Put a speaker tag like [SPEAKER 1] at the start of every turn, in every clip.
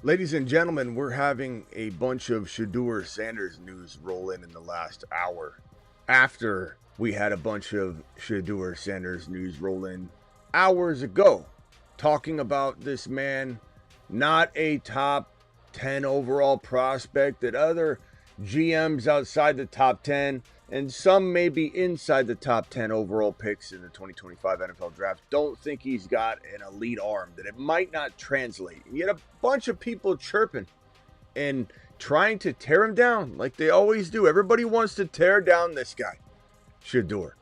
[SPEAKER 1] Ladies and gentlemen, we're having a bunch of Shedeur Sanders news roll in the last hour. After we had a bunch of Shedeur Sanders news roll in hours ago, talking about this man, not a top 10 overall prospect, that other GMs outside the top 10 and some maybe inside the top 10 overall picks in the 2025 NFL draft don't think he's got an elite arm, that it might not translate. And yet a bunch of people chirping and trying to tear him down like they always do. Everybody wants to tear down this guy, Shedeur.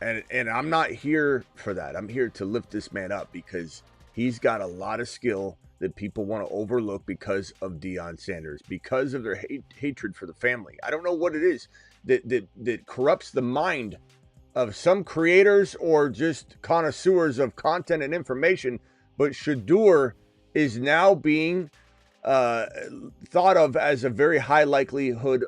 [SPEAKER 1] And I'm not here for that. I'm here to lift this man up because he's got a lot of skill that people want to overlook because of Deion Sanders, because of their hatred for the family. I don't know what it is that corrupts the mind of some creators or just connoisseurs of content and information, but Shedeur is now being thought of as a very high likelihood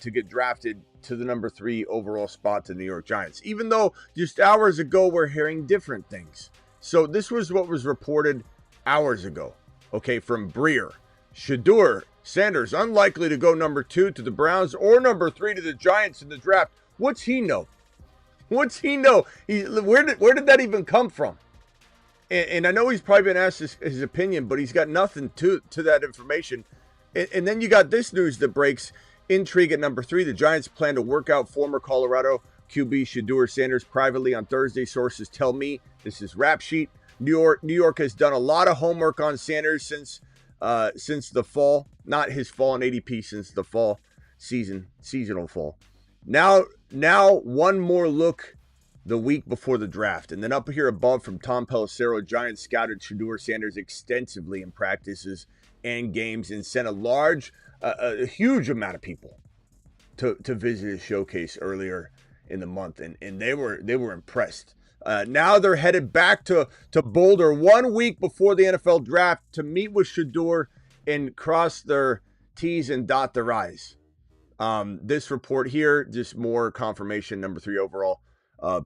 [SPEAKER 1] to get drafted to the number 3 overall spot to the New York Giants, even though just hours ago we're hearing different things. So this was what was reported hours ago, okay, from Breer. Shedeur Sanders unlikely to go number 2 to the Browns or number 3 to the Giants in the draft. What's he know? What's he know? Where did that even come from? And I know he's probably been asked his opinion, but he's got nothing to that information. And then you got this news that breaks. Intrigue at number 3. The Giants plan to work out former Colorado QB Shedeur Sanders privately on Thursday. Sources tell me this is Rap Sheet. New York has done a lot of homework on Sanders since the fall, not his fall in ADP, since the fall seasonal fall. Now one more look the week before the draft, and then up here above from Tom Pelissero, Giants scouted Shedeur Sanders extensively in practices and games and sent a huge amount of people to visit his showcase earlier in the month, and they were impressed. Now they're headed back to Boulder 1 week before the NFL draft to meet with Shedeur and cross their T's and dot their I's. This report here, just more confirmation, number 3 overall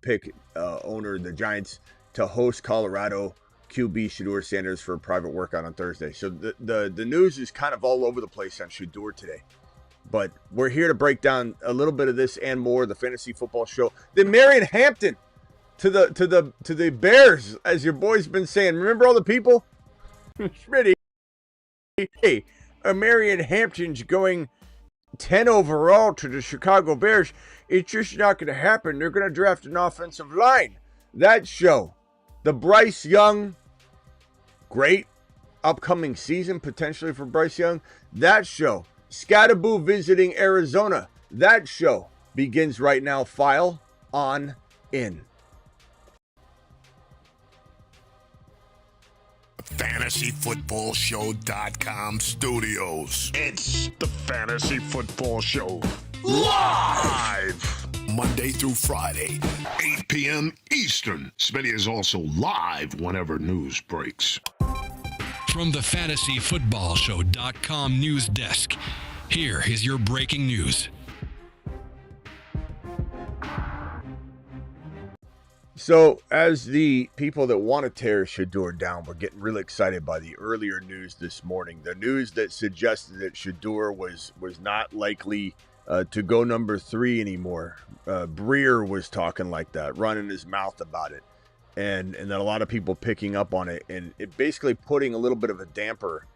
[SPEAKER 1] pick owner of the Giants to host Colorado QB Shedeur Sanders for a private workout on Thursday. So the news is kind of all over the place on Shedeur today. But we're here to break down a little bit of this and more, the fantasy football show. The Omarion Hampton to the Bears, as your boy's been saying. Remember all the people? Smitty. Hey, Omarion Hampton's going 10 overall to the Chicago Bears. It's just not going to happen. They're going to draft an offensive line. That show. The Bryce Young, great upcoming season potentially for Bryce Young. That show. Skattebo visiting Arizona. That show begins right now. File on in.
[SPEAKER 2] FantasyFootballShow.com studios.
[SPEAKER 3] It's the Fantasy Football Show.
[SPEAKER 2] Live! Monday through Friday, 8 p.m. Eastern.
[SPEAKER 3] Smitty is also live whenever news breaks.
[SPEAKER 4] From the FantasyFootballShow.com news desk, here is your breaking news.
[SPEAKER 1] So, as the people that want to tear Shedeur down, we're getting really excited by the earlier news this morning. The news that suggested that Shedeur was not likely to go number 3 anymore. Breer was talking like that, running his mouth about it. And then a lot of people picking up on it. And it basically putting a little bit of a damper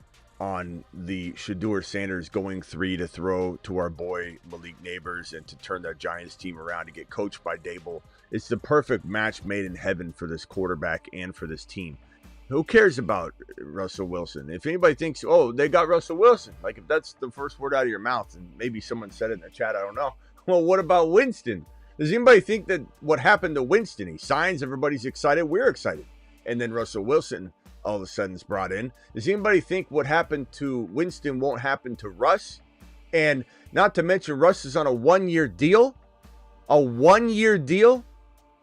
[SPEAKER 1] on the Shedeur Sanders going 3 to throw to our boy Malik Neighbors and to turn that Giants team around to get coached by Dable. It's the perfect match made in heaven for this quarterback and for this team. Who cares about Russell Wilson? If anybody thinks, oh, they got Russell Wilson, like if that's the first word out of your mouth, and maybe someone said it in the chat, I don't know. Well, what about Winston? Does anybody think that what happened to Winston, he signs, everybody's excited, we're excited, and then Russell Wilson all of a sudden is brought in? Does anybody think what happened to Winston won't happen to Russ? And not to mention, Russ is on a 1-year deal. A 1-year deal?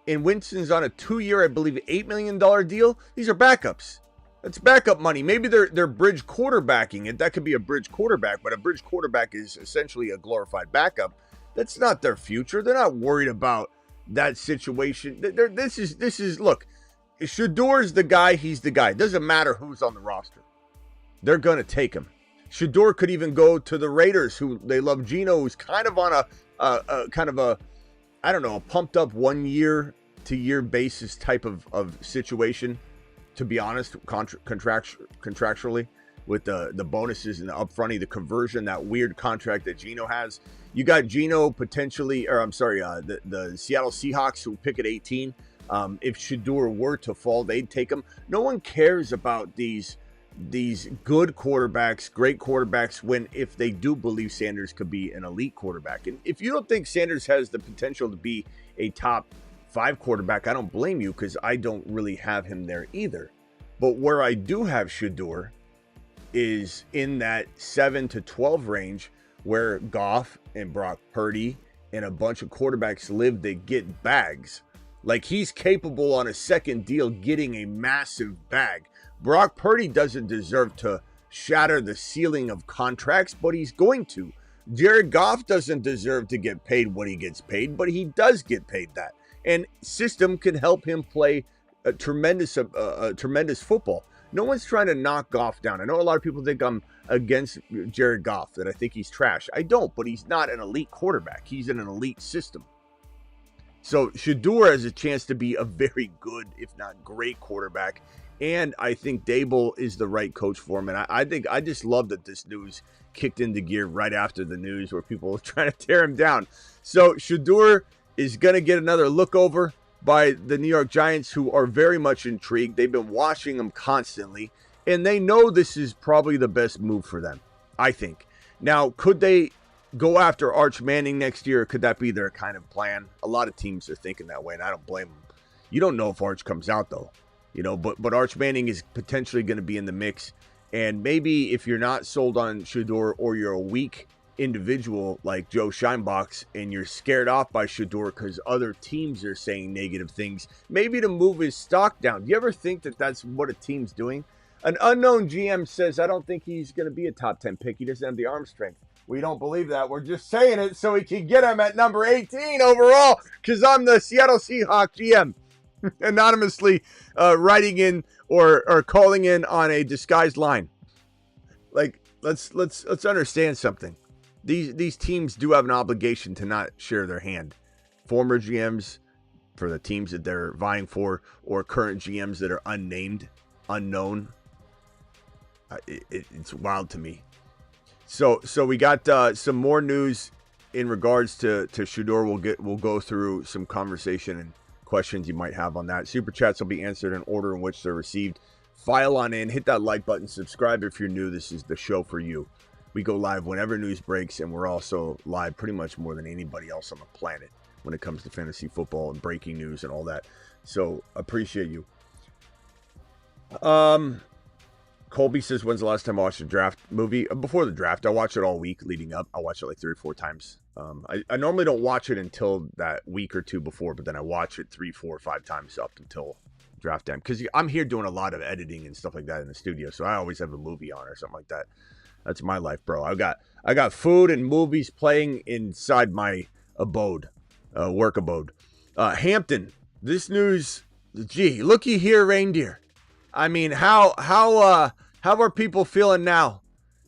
[SPEAKER 1] And Winston's on a 2-year, I believe, $8 million deal. These are backups. That's backup money. Maybe they're bridge quarterbacking it. That could be a bridge quarterback, but a bridge quarterback is essentially a glorified backup. That's not their future. They're not worried about that situation. This is look, Shedeur's the guy. He's the guy. It doesn't matter who's on the roster. they're going to take him. Shedeur could even go to the Raiders, who they love Geno, who's kind of on a pumped up 1 year to year basis type of situation, to be honest, contractually, with the bonuses and the upfronting, the conversion, that weird contract that Geno has. You got Geno potentially, the Seattle Seahawks who pick at 18. If Shedeur were to fall, they'd take him. No one cares about these good quarterbacks, great quarterbacks, if they do believe Sanders could be an elite quarterback. And if you don't think Sanders has the potential to be a top 5 quarterback, I don't blame you, because I don't really have him there either. But where I do have Shedeur is in that 7 to 12 range, where Goff and Brock Purdy and a bunch of quarterbacks live to get bags. Like, he's capable on a second deal getting a massive bag. Brock Purdy doesn't deserve to shatter the ceiling of contracts, but he's going to. Jared Goff doesn't deserve to get paid what he gets paid, but he does get paid that. And system can help him play a tremendous football. No one's trying to knock Goff down. I know a lot of people think I'm against Jared Goff, that I think he's trash. I don't, but he's not an elite quarterback. He's in an elite system. So Shedeur has a chance to be a very good, if not great, quarterback. And I think Dable is the right coach for him. And I just love that this news kicked into gear right after the news where people were trying to tear him down. So Shedeur is going to get another look over by the New York Giants, who are very much intrigued. They've been watching him constantly, and they know this is probably the best move for them, I think. Now, could they go after Arch Manning next year? Or could that be their kind of plan? A lot of teams are thinking that way, and I don't blame them. You don't know if Arch comes out, though. But Arch Manning is potentially going to be in the mix. And maybe if you're not sold on Shedeur, or you're a weak individual like Joe Scheinbox and you're scared off by Shedeur because other teams are saying negative things, maybe to move his stock down. Do you ever think that that's what a team's doing? An unknown GM says, I don't think he's going to be a top 10 pick. He doesn't have the arm strength. We don't believe that. We're just saying it so we can get him at number 18 overall, because I'm the Seattle Seahawks GM. Anonymously writing in or calling in on a disguised line. Like, let's understand something. These teams do have an obligation to not share their hand. Former GMs for the teams that they're vying for, or current GMs that are unnamed, unknown. It's wild to me. So we got some more news in regards to Shedeur. We'll go through some conversation and questions you might have on that. Super chats will be answered in order in which they're received. File on in, hit that like button, subscribe if you're new. This is the show for you. We go live whenever news breaks, and we're also live pretty much more than anybody else on the planet when it comes to fantasy football and breaking news and all that. So appreciate you. Colby says, when's the last time I watched a draft movie? Before the draft. I watch it all week leading up. I watch it like 3 or 4 times. I normally don't watch it until that week or two before, but then I watch it 3, 4, 5 times up until draft time, because I'm here doing a lot of editing and stuff like that in the studio, so I always have a movie on or something like that. That's my life, bro. I got food and movies playing inside my abode, work abode. Hampton, this news, gee, looky here, reindeer. I mean, how are people feeling now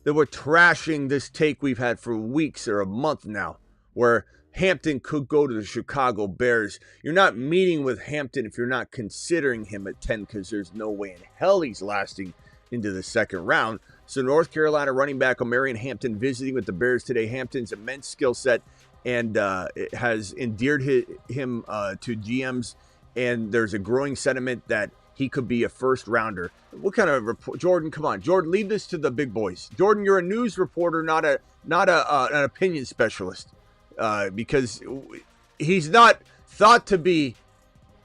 [SPEAKER 1] that we're trashing this take we've had for weeks or a month now, where Hampton could go to the Chicago Bears? You're not meeting with Hampton if you're not considering him at 10, because there's no way in hell he's lasting into the second round. So North Carolina running back Omarion Hampton visiting with the Bears today. Hampton's immense skill set and it has endeared him to GMs, and there's a growing sentiment that he could be a first rounder. What kind of report? Jordan, come on. Jordan, leave this to the big boys. Jordan, you're a news reporter, not an opinion specialist, because he's not thought to be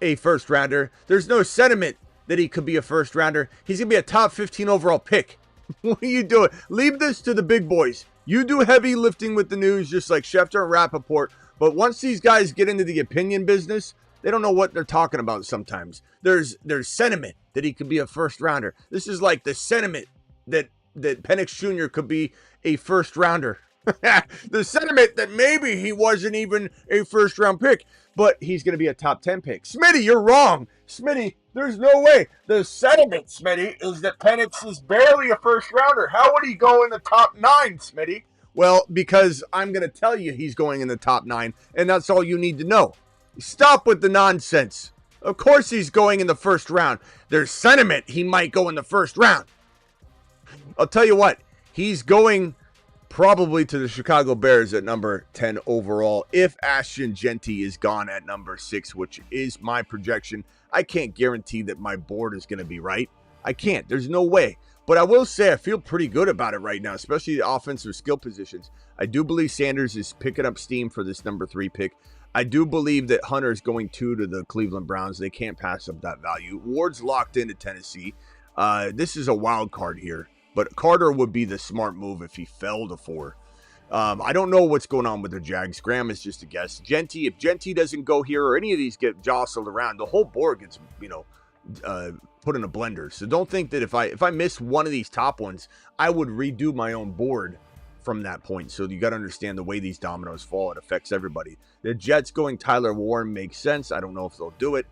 [SPEAKER 1] a first rounder. There's no sentiment that he could be a first rounder. He's going to be a top 15 overall pick. What are you doing? Leave this to the big boys. You do heavy lifting with the news, just like Schefter and Rappaport. But once these guys get into the opinion business, they don't know what they're talking about sometimes. There's sentiment that he could be a first rounder. This is like the sentiment that Penix Jr. could be a first rounder. The sentiment that maybe he wasn't even a first round pick. but he's going to be a top 10 pick. Smitty, you're wrong. Smitty, there's no way. The sentiment, Smitty, is that Penix is barely a first rounder. How would he go in the top 9, Smitty? Well, because I'm going to tell you he's going in the top 9, and that's all you need to know. Stop with the nonsense. Of course he's going in the first round. There's sentiment he might go in the first round. I'll tell you what, he's going probably to the Chicago Bears at number 10 overall if Ashton Jeanty is gone at number 6, which is my projection. I can't guarantee that my board is going to be right. I can't. There's no way. But I will say I feel pretty good about it right now, especially the offensive skill positions. I do believe Sanders is picking up steam for this number 3 pick. I do believe that Hunter is going to the Cleveland Browns. They can't pass up that value. Ward's locked into Tennessee. This is a wild card here. But Carter would be the smart move if he fell to 4. I don't know what's going on with the Jags. Graham is just a guess. Jeanty, if Jeanty doesn't go here or any of these get jostled around, the whole board gets, put in a blender. So don't think that if I miss one of these top ones, I would redo my own board from that point. So you got to understand the way these dominoes fall. It affects everybody. The Jets going Tyler Warren makes sense. I don't know if they'll do it.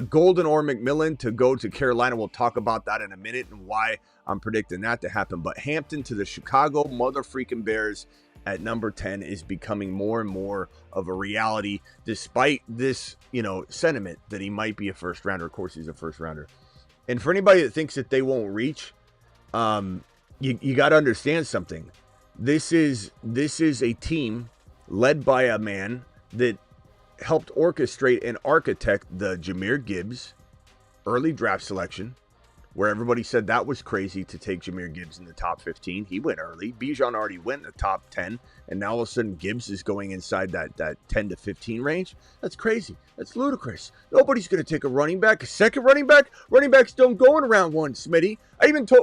[SPEAKER 1] Golden or McMillan to go to Carolina. We'll talk about that in a minute and why I'm predicting that to happen. But Hampton to the Chicago mother freaking Bears at number 10 is becoming more and more of a reality, despite this, sentiment that he might be a first rounder. Of course, he's a first rounder. And for anybody that thinks that they won't reach, you got to understand something. This is a team led by a man that helped orchestrate and architect the Jahmyr Gibbs early draft selection, where everybody said that was crazy to take Jahmyr Gibbs in the top 15. He went early. Bijan already went in the top 10, and now all of a sudden Gibbs is going inside that 10 to 15 range. That's crazy. That's ludicrous. Nobody's going to take a running back, a second running back. Running backs don't go in round 1, Smitty.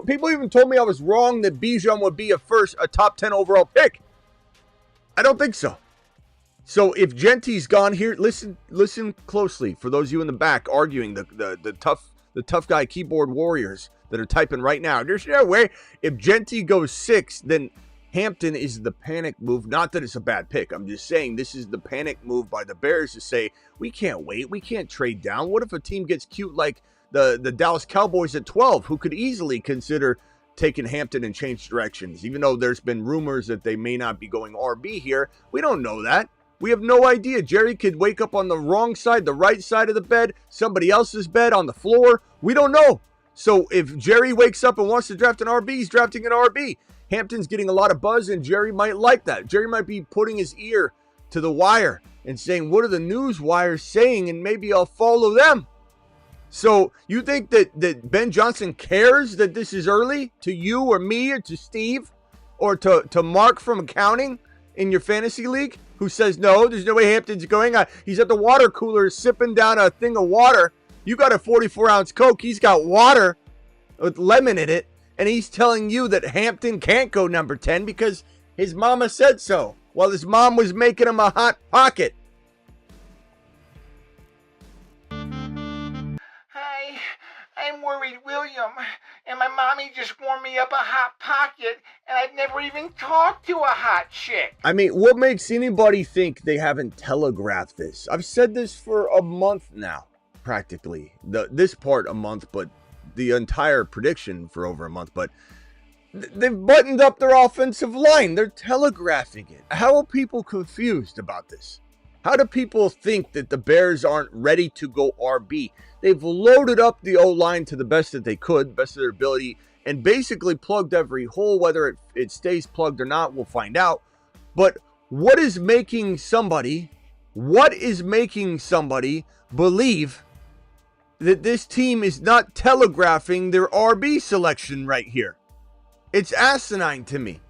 [SPEAKER 1] People even told me I was wrong that Bijan would be a top 10 overall pick. I don't think so. So if Jeanty's gone here, listen closely. For those of you in the back arguing, the tough guy keyboard warriors that are typing right now, there's no way. If Jeanty goes 6, then Hampton is the panic move. Not that it's a bad pick. I'm just saying this is the panic move by the Bears to say, we can't wait. We can't trade down. What if a team gets cute like the Dallas Cowboys at 12, who could easily consider taking Hampton and change directions, even though there's been rumors that they may not be going RB here. We don't know that. We have no idea. Jerry could wake up on the wrong side, the right side of the bed, somebody else's bed on the floor. We don't know. So if Jerry wakes up and wants to draft an RB, he's drafting an RB. Hampton's getting a lot of buzz, and Jerry might like that. Jerry might be putting his ear to the wire and saying, what are the news wires saying? And maybe I'll follow them. So you think that Ben Johnson cares that this is early to you or me or to Steve or to Mark from accounting in your fantasy league? Who says, no, there's no way Hampton's going. He's at the water cooler sipping down a thing of water. You got a 44-ounce Coke. He's got water with lemon in it. And he's telling you that Hampton can't go number 10 because his mama said so. While his mom was making him a hot pocket.
[SPEAKER 5] Hi, I'm worried William. And my mommy just warmed me up a hot pocket, and I've never even talked to a hot chick.
[SPEAKER 1] I mean, what makes anybody think they haven't telegraphed this? I've said this for a month now, practically. This part a month, but the entire prediction for over a month. But they've buttoned up their offensive line. They're telegraphing it. How are people confused about this? How do people think that the Bears aren't ready to go RB? They've loaded up the O-line to the best that they could, best of their ability, and basically plugged every hole. Whether it stays plugged or not, we'll find out. But what is making somebody believe that this team is not telegraphing their RB selection right here? It's asinine to me.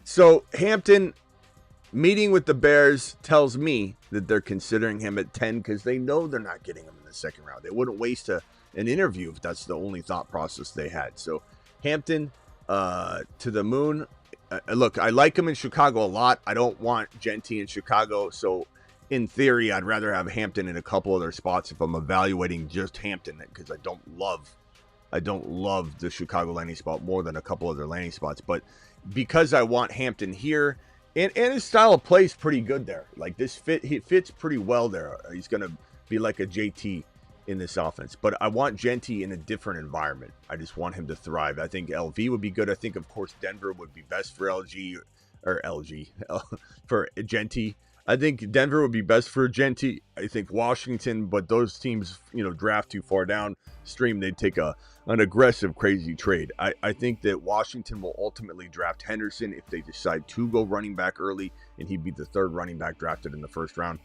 [SPEAKER 1] So Hampton meeting with the Bears tells me that they're considering him at 10 because they know they're not getting him in the second round. They wouldn't waste an interview if that's the only thought process they had. So Hampton to the moon. Look, I like him in Chicago a lot. I don't want Jeanty in Chicago. So in theory, I'd rather have Hampton in a couple other spots if I'm evaluating just Hampton, because I don't love the Chicago landing spot more than a couple other landing spots. But because I want Hampton here, And his style of play is pretty good there. Like he fits pretty well there. He's going to be like a JT in this offense. But I want Genty in a different environment. I just want him to thrive. I think LV would be good. I think, of course, Denver would be best for for Genty. I think Denver would be best for Genty. I think Washington, but those teams, draft too far downstream. They'd take an aggressive, crazy trade. I think that Washington will ultimately draft Henderson if they decide to go running back early, and he'd be the third running back drafted in the first round.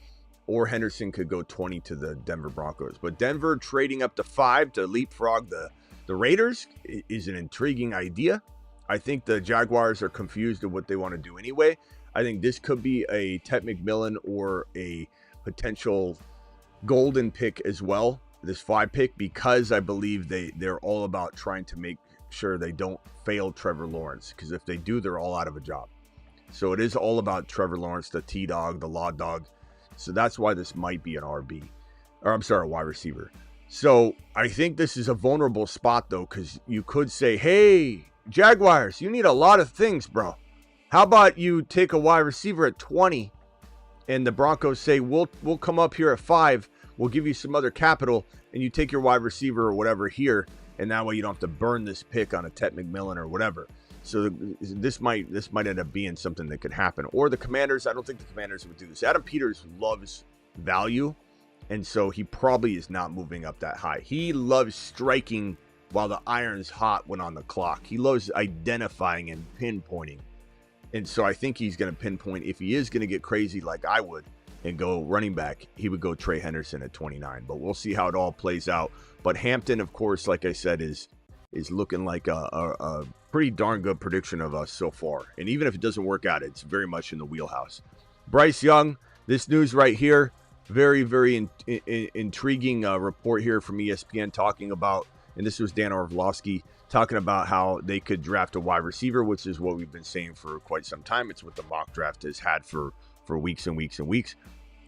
[SPEAKER 1] Or Henderson could go 20 to the Denver Broncos. But Denver trading up to 5 to leapfrog the Raiders is an intriguing idea. I think the Jaguars are confused of what they want to do anyway. I think this could be a Tet McMillan or a potential golden pick as well, this 5 pick, because I believe they're all about trying to make sure they don't fail Trevor Lawrence, because if they do, they're all out of a job. So it is all about Trevor Lawrence, the T-Dog, the Law Dog. So that's why this might be an RB, or I'm sorry, a wide receiver. So I think this is a vulnerable spot, though, because you could say, hey, Jaguars, you need a lot of things, bro. How about you take a wide receiver at 20 and the Broncos say, we'll come up here at 5. We'll give you some other capital and you take your wide receiver or whatever here. And that way you don't have to burn this pick on a Tet McMillan or whatever. So this might end up being something that could happen. Or the Commanders, I don't think the Commanders would do this. Adam Peters loves value. And so he probably is not moving up that high. He loves striking while the iron's hot when on the clock. He loves identifying and pinpointing. And so I think he's going to pinpoint, if he is going to get crazy like I would and go running back, he would go Trey Henderson at 29. But we'll see how it all plays out. But Hampton, of course, like I said, is looking like a pretty darn good prediction of us so far. And even if it doesn't work out, it's very much in the wheelhouse. Bryce Young, this news right here, very, very intriguing report here from ESPN talking about, and this was Dan Orlovsky, talking about how they could draft a wide receiver, which is what we've been saying for quite some time. It's what the mock draft has had for weeks and weeks and weeks.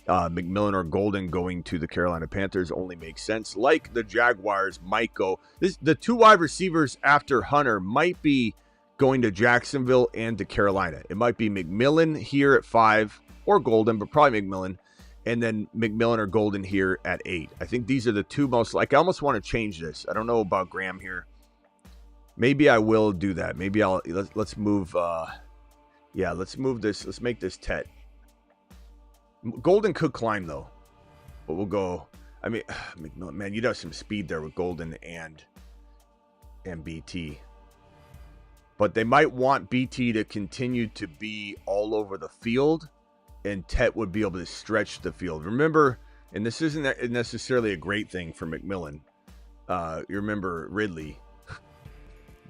[SPEAKER 1] McMillan or Golden going to the Carolina Panthers only makes sense. Like the Jaguars might go. The 2 wide receivers after Hunter might be going to Jacksonville and to Carolina. It might be McMillan here at 5 or Golden, but probably McMillan. And then McMillan or Golden here at 8. I think these are the 2 most, I almost want to change this. I don't know about Graham here. Maybe I will do that. Maybe let's move. Let's move this. Let's make this Tet. Golden could climb though, but we'll go. I mean, man, you'd have some speed there with Golden and BT. But they might want BT to continue to be all over the field, and Tet would be able to stretch the field. Remember, and this isn't necessarily a great thing for McMillan. You remember Ridley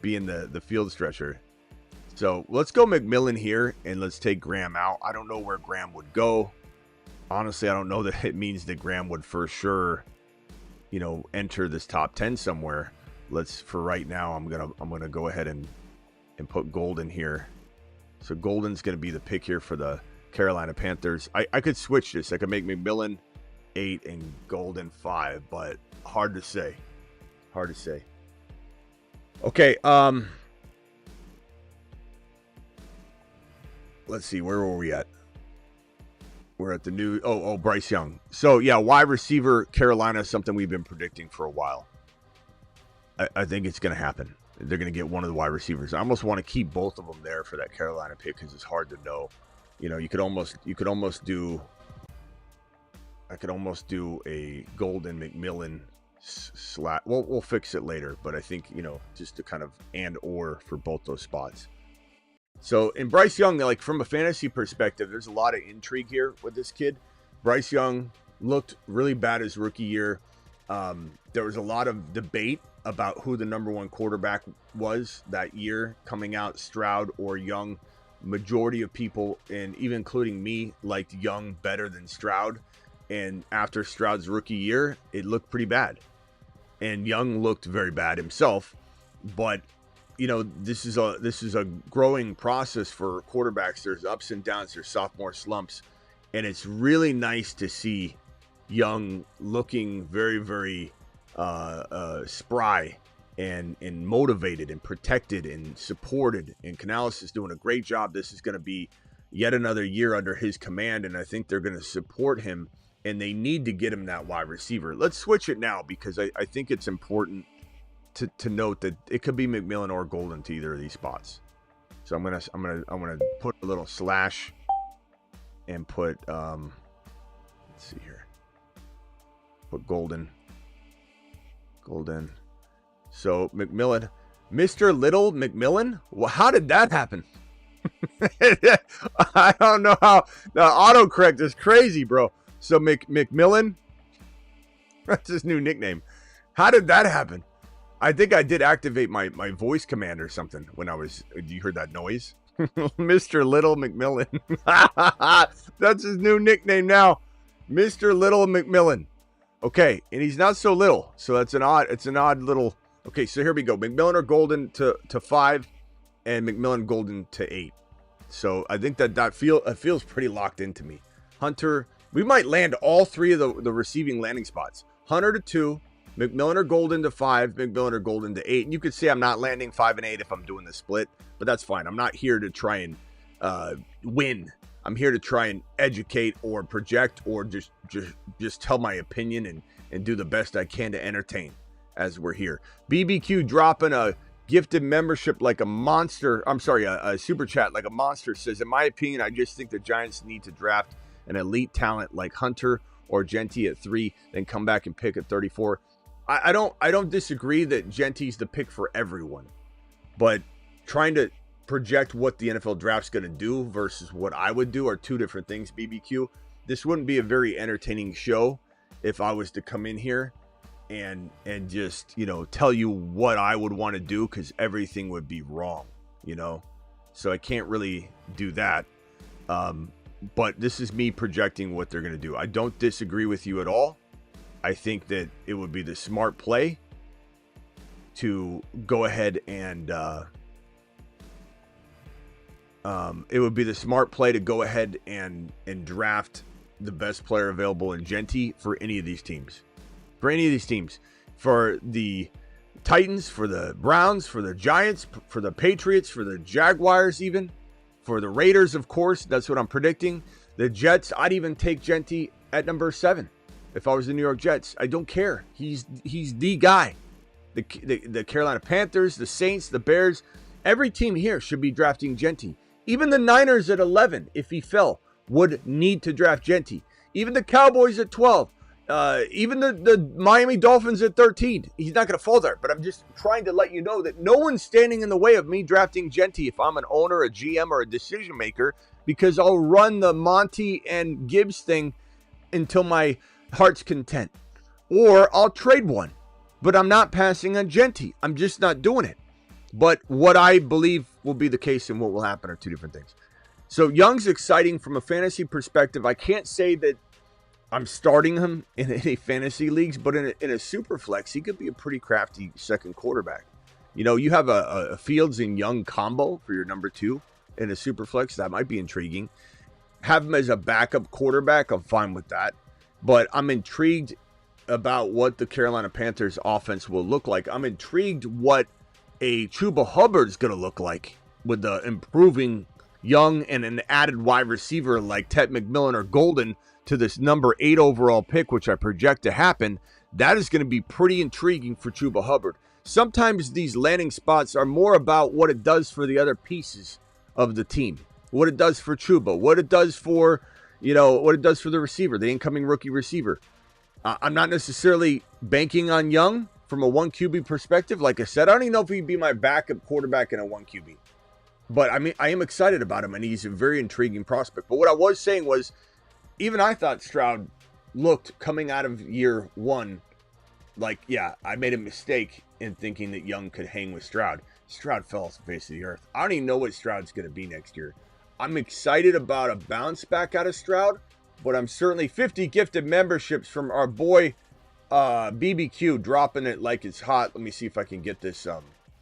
[SPEAKER 1] being the field stretcher. So let's go McMillan here, and let's take Graham out. I don't know where Graham would go. Honestly, I don't know that it means that Graham would for sure, enter this top 10 somewhere. For right now, I'm gonna go ahead and put Golden here. So Golden's gonna be the pick here for the Carolina Panthers. I could switch this. I could make McMillan 8 and Golden 5, but hard to say. Okay, let's see, where were we at? We're at the new, Bryce Young. So, yeah, wide receiver, Carolina is something we've been predicting for a while. I think it's going to happen. They're going to get one of the wide receivers. I almost want to keep both of them there for that Carolina pick because it's hard to know. You could almost do a Golden McMillan we'll fix it later, but I think, just to kind of or for both those spots. So in Bryce Young, like from a fantasy perspective, there's a lot of intrigue here with this kid. Bryce Young looked really bad his rookie year. There was a lot of debate about who the number 1 quarterback was that year coming out, Stroud or Young. Majority of people, and even including me, liked Young better than Stroud. And after Stroud's rookie year, it looked pretty bad. And Young looked very bad himself. But this is a growing process for quarterbacks. There's ups and downs. There's sophomore slumps, and it's really nice to see Young looking very, very spry and motivated and protected and supported. And Canales is doing a great job. This is going to be, yet another year under his command, and I think they're going to support him, and they need to get him that wide receiver. Let's switch it now because I think it's important to note that it could be McMillan or Golden to either of these spots. So I'm gonna put a little slash and put let's see here. Put Golden. So McMillan, Mr. Little McMillan. Well, how did that happen? I don't know how the autocorrect is crazy, bro. So McMillan, that's his new nickname. How did that happen? I think I did activate my voice command or something when I was. You heard that noise? Mr. Little McMillan. That's his new nickname now. Mr. Little McMillan. Okay, and he's not so little. So it's an odd little. Okay, so here we go. McMillan or Golden to 5 and McMillan Golden to 8. So I think that feels pretty locked into me. Hunter, we might land all 3 of the receiving landing spots. Hunter to 2. McMillan or Golden to 5, McMillan or Golden to 8. And you could say I'm not landing 5 and 8 if I'm doing the split, but that's fine. I'm not here to try and win. I'm here to try and educate or project or just tell my opinion and do the best I can to entertain as we're here. BBQ dropping a gifted membership like a monster. I'm sorry, a super chat like a monster says, in my opinion, I just think the Giants need to draft an elite talent like Hunter or Genty at 3, then come back and pick at 34. I don't disagree that Genty's the pick for everyone, but trying to project what the NFL draft's going to do versus what I would do are 2 different things, BBQ. This wouldn't be a very entertaining show if I was to come in here and just, tell you what I would want to do, because everything would be wrong, So I can't really do that. But this is me projecting what they're going to do. I don't disagree with you at all. I think that it would be the smart play to go ahead and draft the best player available in Genty for any of these teams. For the Titans, for the Browns, for the Giants, for the Patriots, for the Jaguars even, for the Raiders, of course. That's what I'm predicting. The Jets, I'd even take Genty at number 7. If I was the New York Jets, I don't care. He's the guy. The Carolina Panthers, the Saints, the Bears, every team here should be drafting Genty. Even the Niners at 11, if he fell, would need to draft Genty. Even the Cowboys at 12. Even the Miami Dolphins at 13. He's not going to fall there. But I'm just trying to let you know that no one's standing in the way of me drafting Genty if I'm an owner, a GM, or a decision maker, because I'll run the Monty and Gibbs thing until my heart's content, or I'll trade one, but I'm not passing on Genty. I'm just not doing it. But what I believe will be the case and what will happen are 2 different things. So Young's exciting from a fantasy perspective. I can't say that I'm starting him in any fantasy leagues, but in a super flex, he could be a pretty crafty second quarterback. You have a Fields and Young combo for your number 2 in a super flex. That might be intriguing. Have him as a backup quarterback. I'm fine with that. But I'm intrigued about what the Carolina Panthers offense will look like. I'm intrigued what a Chuba Hubbard's going to look like with the improving Young and an added wide receiver like Tet McMillan or Golden to this number 8 overall pick, which I project to happen. That is going to be pretty intriguing for Chuba Hubbard. Sometimes these landing spots are more about what it does for the other pieces of the team. What it does for Chuba, what it does for what it does for the receiver, the incoming rookie receiver. I'm not necessarily banking on Young from a 1 QB perspective. Like I said, I don't even know if he'd be my backup quarterback in a 1 QB. But I am excited about him, and he's a very intriguing prospect. But what I was saying was, even I thought Stroud looked coming out of year 1 like, yeah, I made a mistake in thinking that Young could hang with Stroud. Stroud fell off the face of the earth. I don't even know what Stroud's going to be next year. I'm excited about a bounce back out of Stroud, but I'm certainly 50 gifted memberships from our boy BBQ, dropping it like it's hot. Let me see if I can get this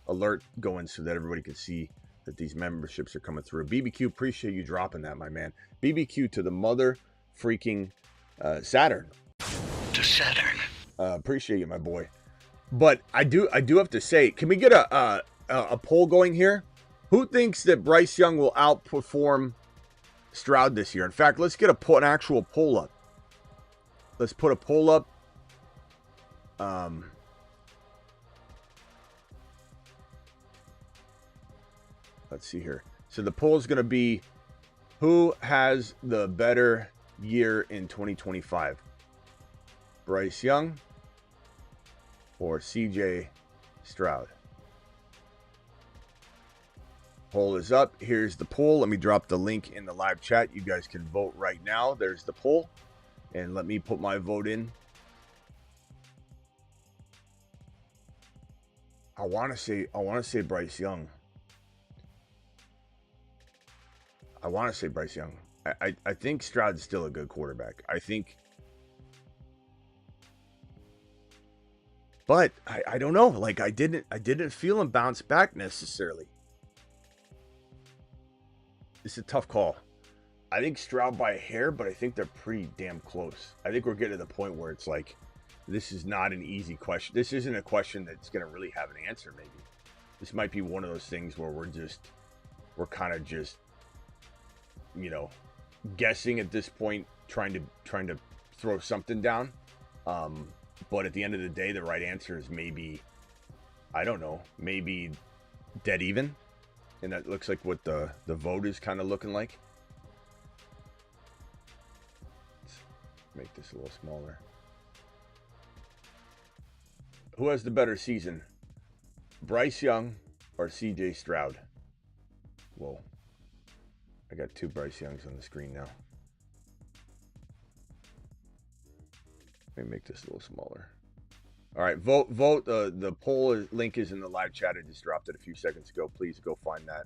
[SPEAKER 1] alert going so that everybody can see that these memberships are coming through. BBQ, appreciate you dropping that, my man. BBQ to the mother freaking Saturn.
[SPEAKER 2] To Saturn.
[SPEAKER 1] Appreciate you, my boy. But I do have to say, can we get a poll going here? Who thinks that Bryce Young will outperform Stroud this year. In fact, let's get an actual poll up. Let's put a poll up. Let's see here. So the poll is going to be, who has the better year in 2025? Bryce Young or CJ Stroud? Poll is up. Here's the poll. Let me drop the link in the live chat. You guys can vote right now. There's the poll. And let me put my vote in. I want to say Bryce Young. I want to say Bryce Young. I think Stroud's still a good quarterback. I think. But I don't know. Like I didn't feel him bounce back necessarily. It's a tough call. I think Stroud by a hair, but I think they're pretty damn close. I think we're getting to the point where it's like, this is not an easy question. This isn't a question that's going to really have an answer, maybe. This might be one of those things where we're kind of just, you know, guessing at this point, trying to throw something down. But at the end of the day, the right answer is maybe, I don't know, maybe dead even. And that looks like what the vote is kind of looking like. Let's make this a little smaller. Who has the better season? Bryce Young or CJ Stroud? Whoa. I got two Bryce Youngs on the screen now. Let me make this a little smaller. All right, vote. The poll link is in the live chat. I just dropped it a few seconds ago. Please go find that.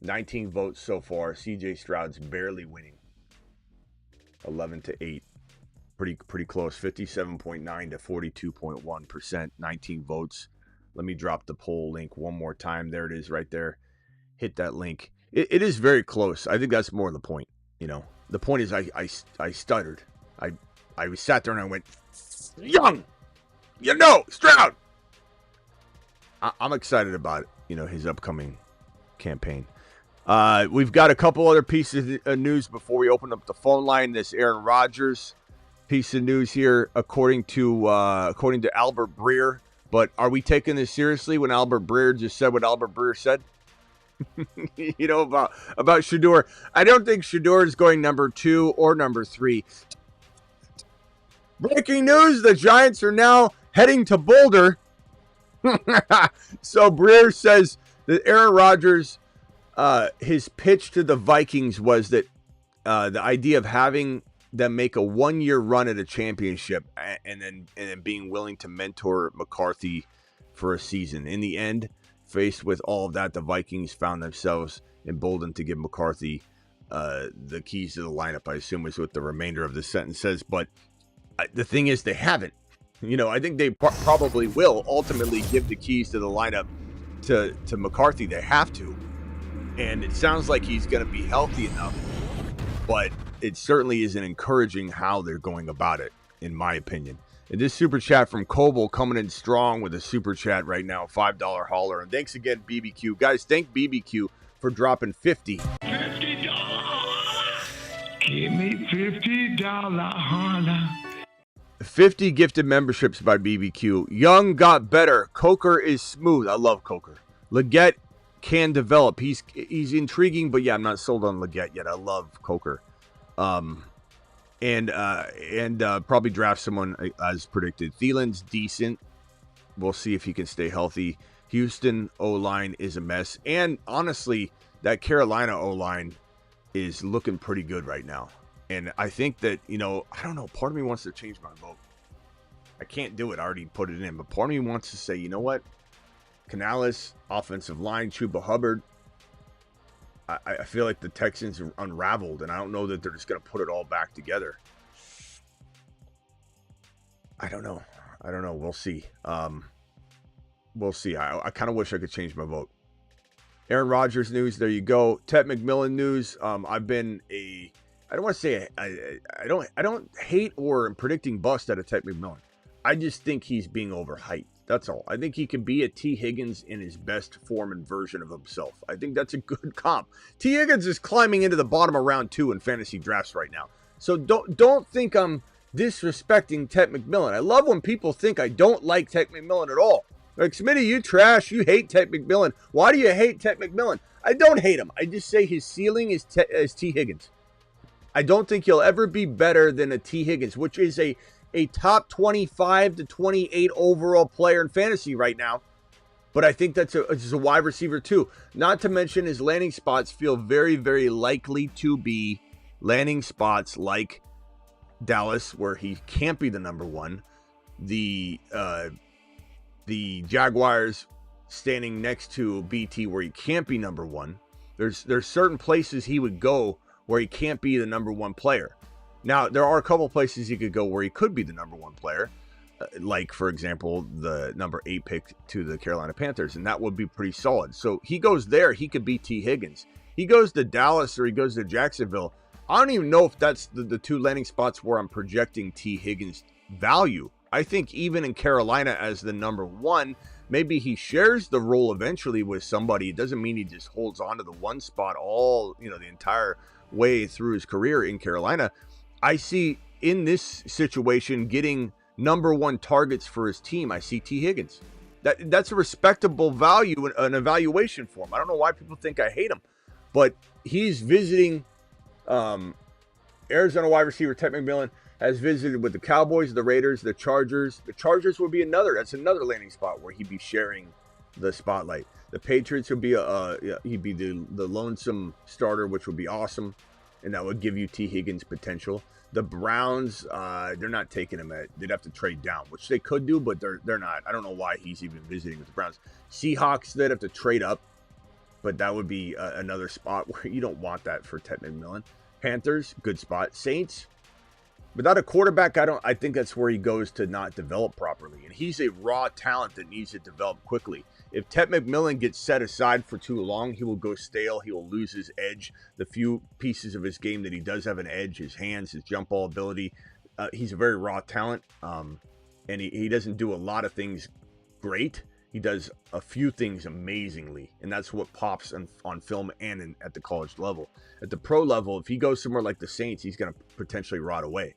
[SPEAKER 1] 19 votes so far. CJ Stroud's barely winning. 11-8. Pretty close. 57.9 to 42.1%. 19 votes. Let me drop the poll link one more time. There it is right there. Hit that link. It is very close. I think that's more the point. You know, the point is I stuttered. I sat there and I went, Young! You know, Stroud! I'm excited about, you know, his upcoming campaign. We've got a couple other pieces of news before we open up the phone line. This Aaron Rodgers piece of news here, according to Albert Breer. But are we taking this seriously when Albert Breer just said what Albert Breer said? You know, about Shedeur. I don't think Shedeur is going number 2 or number 3. Breaking news, the Giants are now heading to Boulder. So Breer says that Aaron Rodgers, his pitch to the Vikings was that the idea of having them make a 1-year run at a championship and then being willing to mentor McCarthy for a season. In the end, faced with all of that, the Vikings found themselves emboldened to give McCarthy the keys to the lineup, I assume is what the remainder of the sentence says. But the thing is, they haven't. You know, I think they probably will ultimately give the keys to the lineup to McCarthy. They have to. And it sounds like he's going to be healthy enough. But it certainly isn't encouraging how they're going about it, in my opinion. And this super chat from Coble coming in strong with a super chat right now, $5 hauler. And thanks again, BBQ. Guys, thank BBQ for dropping $50.
[SPEAKER 2] $50. Give me $50 holler.
[SPEAKER 1] 50 gifted memberships by BBQ. Young got better. Coker is smooth. I love Coker. Leggett can develop. He's intriguing, but yeah, I'm not sold on Leggett yet. I love Coker. And probably draft someone as predicted. Thielen's decent. We'll see if he can stay healthy. Houston O-line is a mess. And honestly, that Carolina O-line is looking pretty good right now. And I think that, you know, I don't know, part of me wants to change my vote. I can't do it. I already put it in. But part of me wants to say, you know what? Canales, offensive line, Chuba Hubbard. I feel like the Texans are unraveled, and I don't know that they're just going to put it all back together. I don't know. We'll see. We'll see. I kind of wish I could change my vote. Aaron Rodgers news. There you go. Tet McMillan news. I've been I don't want to say I don't hate or am predicting bust out of Tet McMillan. I just think he's being overhyped. That's all. I think he could be a T. Higgins in his best form and version of himself. I think that's a good comp. T. Higgins is climbing into the bottom of round 2 in fantasy drafts right now. So don't think I'm disrespecting Tet McMillan. I love when people think I don't like Tet McMillan at all. Like, Smitty, you trash. You hate Tet McMillan. Why do you hate Tet McMillan? I don't hate him. I just say his ceiling is T. Higgins. I don't think he'll ever be better than a T. Higgins, which is a top 25 to 28 overall player in fantasy right now. But I think that's a wide receiver too. Not to mention his landing spots feel very, very likely to be landing spots like Dallas, where he can't be the number one. The Jaguars standing next to BT, where he can't be number one. There's certain places he would go where he can't be the number one player. Now, there are a couple places he could go where he could be the number one player, like, for example, the number 8 pick to the Carolina Panthers, and that would be pretty solid. So he goes there, he could be T. Higgins. He goes to Dallas or he goes to Jacksonville. I don't even know if that's the two landing spots where I'm projecting T. Higgins' value. I think even in Carolina as the number one, maybe he shares the role eventually with somebody. It doesn't mean he just holds on to the one spot the entire way through his career in Carolina. I see in this situation getting number one targets for his team. I see T. Higgins. That's a respectable value, an evaluation for him. I don't know why people think I hate him, but he's visiting Arizona wide receiver Tet McMillan has visited with the Cowboys, the Raiders, the Chargers. The Chargers would be that's another landing spot where he'd be sharing the spotlight. The Patriots would be he'd be the lonesome starter, which would be awesome, and that would give you T. Higgins potential. The Browns, they're not taking him they'd have to trade down, which they could do, but they're not. I don't know why he's even visiting with the Browns. Seahawks, they'd have to trade up, but that would be another spot where you don't want that for Tet McMillan. Panthers, good spot. Saints, without a quarterback, I think that's where he goes to not develop properly. And he's a raw talent that needs to develop quickly. If Tet McMillan gets set aside for too long, he will go stale. He will lose his edge. The few pieces of his game that he does have an edge, his hands, his jump ball ability, he's a very raw talent. And he doesn't do a lot of things great. He does a few things amazingly. And that's what pops on film and at the college level. At the pro level, if he goes somewhere like the Saints, he's going to potentially rot away.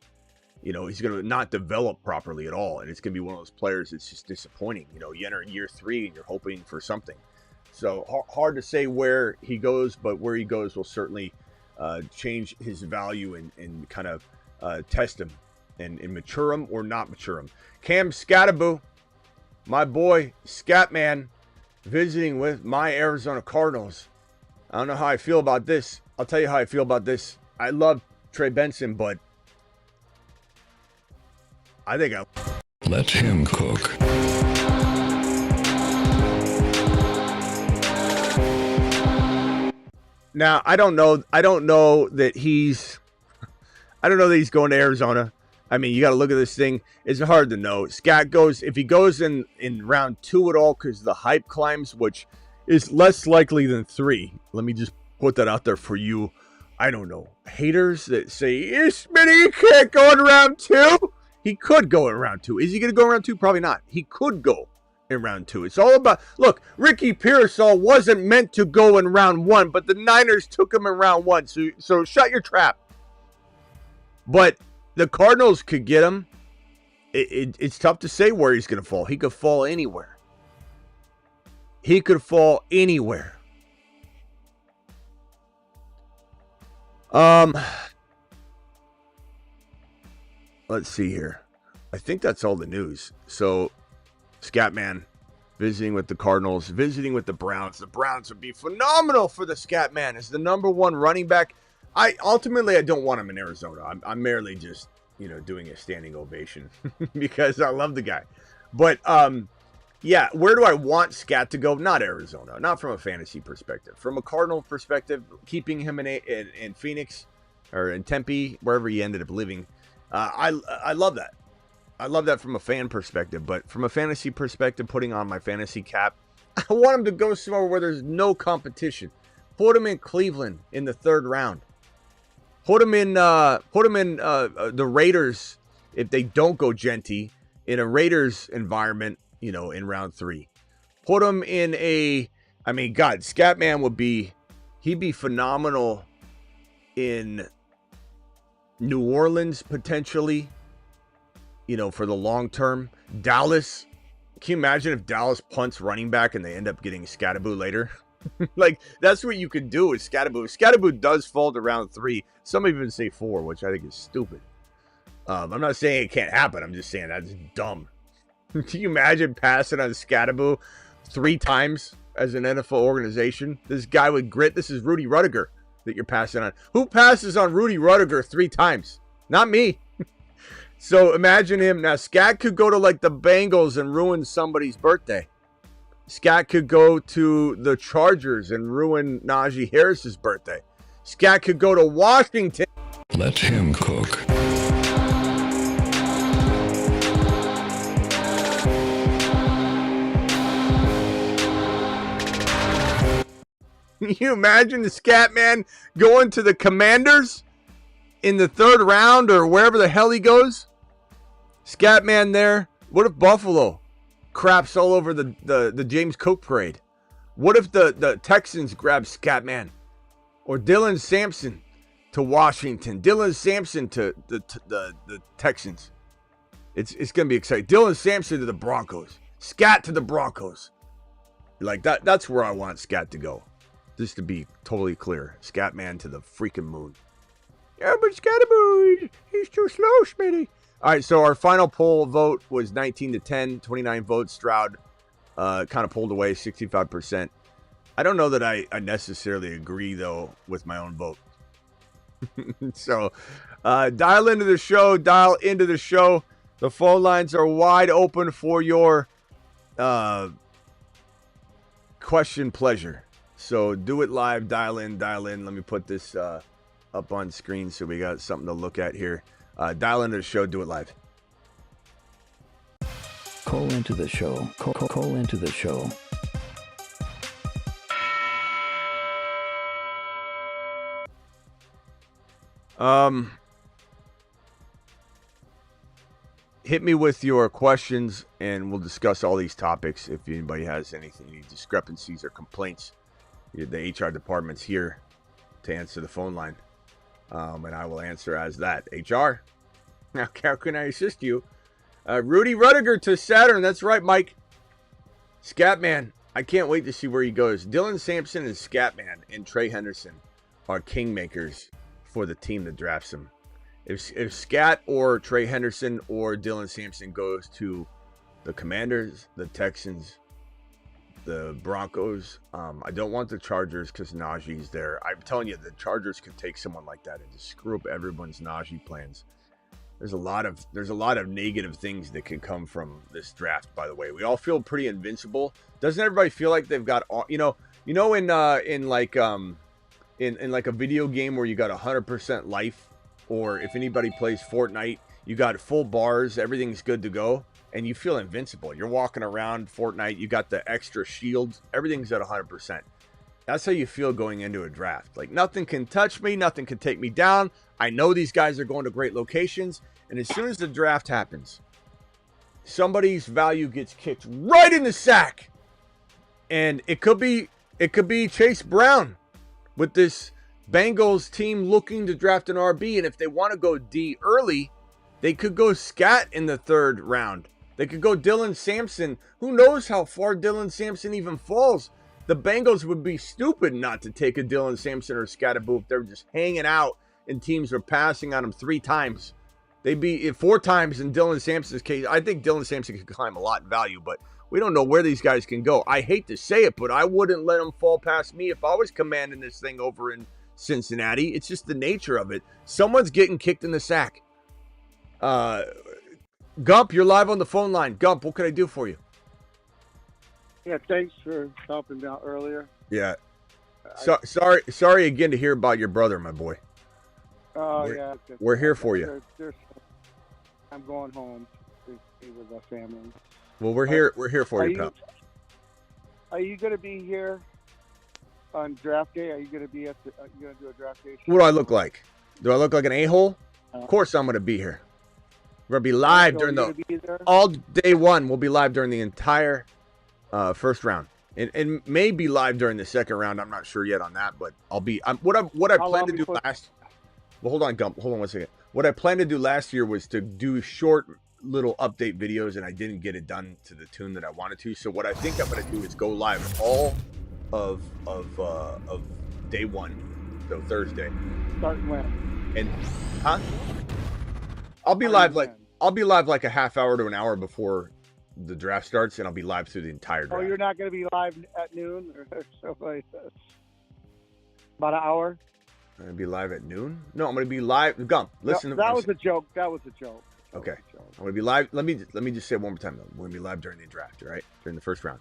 [SPEAKER 1] He's going to not develop properly at all. And it's going to be one of those players that's just disappointing. You enter year 3 and you're hoping for something. So hard to say where he goes, but where he goes will certainly change his value and kind of test him and mature him or not mature him. Cam Skattebo, my boy Scatman, visiting with my Arizona Cardinals. I don't know how I feel about this. I'll tell you how I feel about this. I love Trey Benson, but I think
[SPEAKER 3] let him cook.
[SPEAKER 1] Now, I don't know that he's going to Arizona. I mean, you got to look at this thing. It's hard to know. Scat goes, if he goes in round 2 at all, because the hype climbs, which is less likely than 3. Let me just put that out there for you. I don't know. Haters that say, Smitty, you can't go in round 2. He could go in round 2. Is he going to go in round 2? Probably not. He could go in round 2. It's all about, look, Ricky Pearsall wasn't meant to go in round 1, but the Niners took him in round 1. So shut your trap. But the Cardinals could get him. It's tough to say where he's going to fall. He could fall anywhere. Let's see here. I think that's all the news. So, Scatman visiting with the Cardinals, visiting with the Browns. The Browns would be phenomenal for the Scatman as the number 1 running back. I don't want him in Arizona. I'm merely just, doing a standing ovation because I love the guy. But, yeah, where do I want Scat to go? Not Arizona. Not from a fantasy perspective. From a Cardinal perspective, keeping him in Phoenix or in Tempe, wherever he ended up living. I love that. I love that from a fan perspective, but from a fantasy perspective, putting on my fantasy cap, I want him to go somewhere where there's no competition. Put him in Cleveland in the 3rd round. Put him in the Raiders if they don't go Genty in a Raiders environment, in round 3. Put him in God, Scatman he'd be phenomenal in New Orleans potentially, for the long term. Dallas, can you imagine if Dallas punts running back and they end up getting Skattebo later? Like, that's what you could do with Skattebo. If Skattebo does fall to round 3, some even say 4, which I think is stupid. I'm not saying it can't happen. I'm just saying that's dumb. Can you imagine passing on Skattebo 3 times as an NFL organization? This guy with grit, this is Rudy Rudiger that you're passing on. Who passes on Rudy Rudiger 3 times? Not me. So imagine him. Now, Scat could go to like the Bengals and ruin somebody's birthday. Scat could go to the Chargers and ruin Najee Harris's birthday. Scat could go to Washington.
[SPEAKER 4] Let him cook.
[SPEAKER 1] Can you imagine the Scat Man going to the Commanders in the 3rd round or wherever the hell he goes? Scat Man there. What if Buffalo craps all over the James Cook parade? What if the Texans grab Scat Man? Or Dylan Sampson to Washington. Dylan Sampson to the Texans. It's going to be exciting. Dylan Sampson to the Broncos. Scat to the Broncos. Like that's where I want Scat to go. Just to be totally clear. Scat Man to the freaking moon. Yeah, but Skattebo, he's too slow, Smitty. All right, so our final poll vote was 19-10, 29 votes. Stroud kind of pulled away, 65%. I don't know that I necessarily agree, though, with my own vote. So dial into the show. The phone lines are wide open for your question pleasure. So do it live. Dial in. Let me put this up on screen so we got something to look at here. Dial into the show. Do it live.
[SPEAKER 6] Call into the show. Call into the show.
[SPEAKER 1] Hit me with your questions and we'll discuss all these topics. If anybody has any discrepancies or complaints, the HR department's here to answer the phone line. And I will answer as that. HR, now how can I assist you? Rudy Rudiger to Saturn. That's right, Mike. Scatman, I can't wait to see where he goes. Dylan Sampson and Scatman and Trey Henderson are kingmakers for the team that drafts him. If Scat or Trey Henderson or Dylan Sampson goes to the Commanders, the Texans, the Broncos, I don't want the Chargers because Najee's there. I'm telling you, the Chargers could take someone like that and just screw up everyone's Najee plans. There's a lot of negative things that can come from this draft. By the way, we all feel pretty invincible. Doesn't everybody feel like they've got all, in like a video game where you got 100% life, or if anybody plays Fortnite, you got full bars, everything's good to go, and you feel invincible. You're walking around Fortnite, you got the extra shields, everything's at 100%. That's how you feel going into a draft. Like, nothing can touch me, nothing can take me down. I know these guys are going to great locations, and as soon as the draft happens, somebody's value gets kicked right in the sack. And it could be Chase Brown with this Bengals team looking to draft an RB. And if they want to go D early, they could go Scat in the 3rd round. They could go Dylan Sampson. Who knows how far Dylan Sampson even falls? The Bengals would be stupid not to take a Dylan Sampson or Skattebo if they're just hanging out and teams are passing on them 3 times. They'd be 4 times in Dylan Sampson's case. I think Dylan Sampson could climb a lot in value, but we don't know where these guys can go. I hate to say it, but I wouldn't let them fall past me if I was commanding this thing over in Cincinnati. It's just the nature of it. Someone's getting kicked in the sack. Gump, you're live on the phone line. Gump, what can I do for you?
[SPEAKER 7] Yeah, thanks for helping me out earlier.
[SPEAKER 1] Yeah. Sorry again to hear about your brother, my boy.
[SPEAKER 7] Yeah.
[SPEAKER 1] We're here for you.
[SPEAKER 7] I'm going home to be with my family.
[SPEAKER 1] Well, we're here for you, pal.
[SPEAKER 7] Are you going to be here on draft day? Are you going to be are you going to do a draft day show?
[SPEAKER 1] What do I look like? Do I look like an a-hole? Of course I'm going to be here. We're gonna be live
[SPEAKER 7] So
[SPEAKER 1] during
[SPEAKER 7] you're gonna be there?
[SPEAKER 1] all day one. We'll be live during the entire first round, and may be live during the second round. I'm not sure yet on that, but I'll be. What I
[SPEAKER 7] How
[SPEAKER 1] plan
[SPEAKER 7] long
[SPEAKER 1] to do
[SPEAKER 7] before-
[SPEAKER 1] last. Well, hold on, Gump. Hold on one second. What I planned to do last year was to do short little update videos, and I didn't get it done to the tune that I wanted to. So what I think I'm gonna do is go live all of day one, so Thursday,
[SPEAKER 7] Starting when?
[SPEAKER 1] and I'll be live like a half hour to an hour before the draft starts, and I'll be live through the entire
[SPEAKER 7] Oh,
[SPEAKER 1] draft.
[SPEAKER 7] you're not going to be live at noon or something like that? About an hour?
[SPEAKER 1] I'm gonna be live at noon. No, I'm gonna be live. Gump, listen.
[SPEAKER 7] No,
[SPEAKER 1] to
[SPEAKER 7] that was a joke. That was a joke.
[SPEAKER 1] Okay. I'm gonna be live. Let me just say it one more time though. We're gonna be live during the draft, all right? During the first round.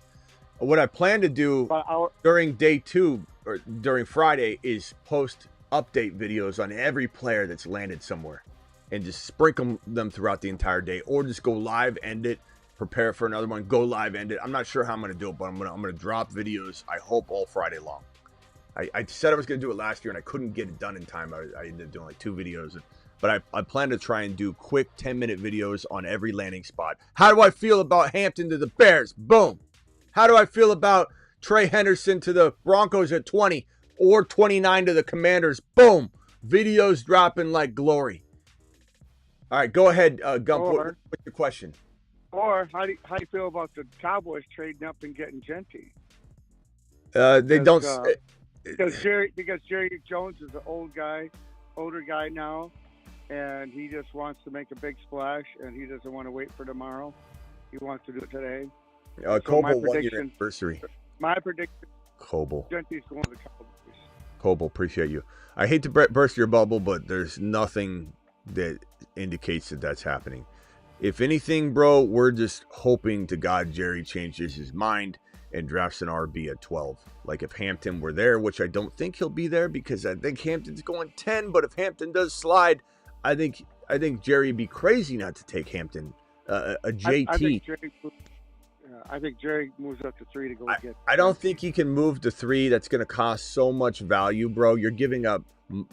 [SPEAKER 1] What I plan to do
[SPEAKER 7] About an hour.
[SPEAKER 1] during day 2 or during Friday is post update videos on every player that's landed somewhere, and just sprinkle them throughout the entire day, or just go live, end it, prepare for another one, go live, end it. I'm not sure how I'm gonna do it, but I'm gonna drop videos. I hope all Friday long. I said I was gonna do it last year, and I couldn't get it done in time. I ended up doing like 2 videos. But I plan to try and do quick 10-minute videos on every landing spot. How do I feel about Hampton to the Bears? Boom. How do I feel about Trey Henderson to the Broncos at 20 or 29 to the Commanders? Boom. Videos dropping like glory. All right, go ahead, Gump. What's your question?
[SPEAKER 7] Or how do you feel about the Cowboys trading up and getting Genty?
[SPEAKER 1] They don't.
[SPEAKER 7] Because Jerry Jones is an older guy now, and he just wants to make a big splash, and he doesn't want to wait for tomorrow. He wants to do it today.
[SPEAKER 1] Coble 1 year anniversary.
[SPEAKER 7] My prediction:
[SPEAKER 1] Coble.
[SPEAKER 7] Genty's going to the Cowboys.
[SPEAKER 1] Coble, appreciate you. I hate to burst your bubble, but there's nothing that indicates that that's happening. If anything, bro, we're just hoping to God Jerry changes his mind and drafts an RB at 12. Like if Hampton were there, which I don't think he'll be there because I think Hampton's going 10. But if Hampton does slide, I think Jerry'd be crazy not to take Hampton, a JT.
[SPEAKER 7] I think Jerry moves up to 3 to go get.
[SPEAKER 1] I don't think he can move to 3. That's going to cost so much value, bro. You're giving up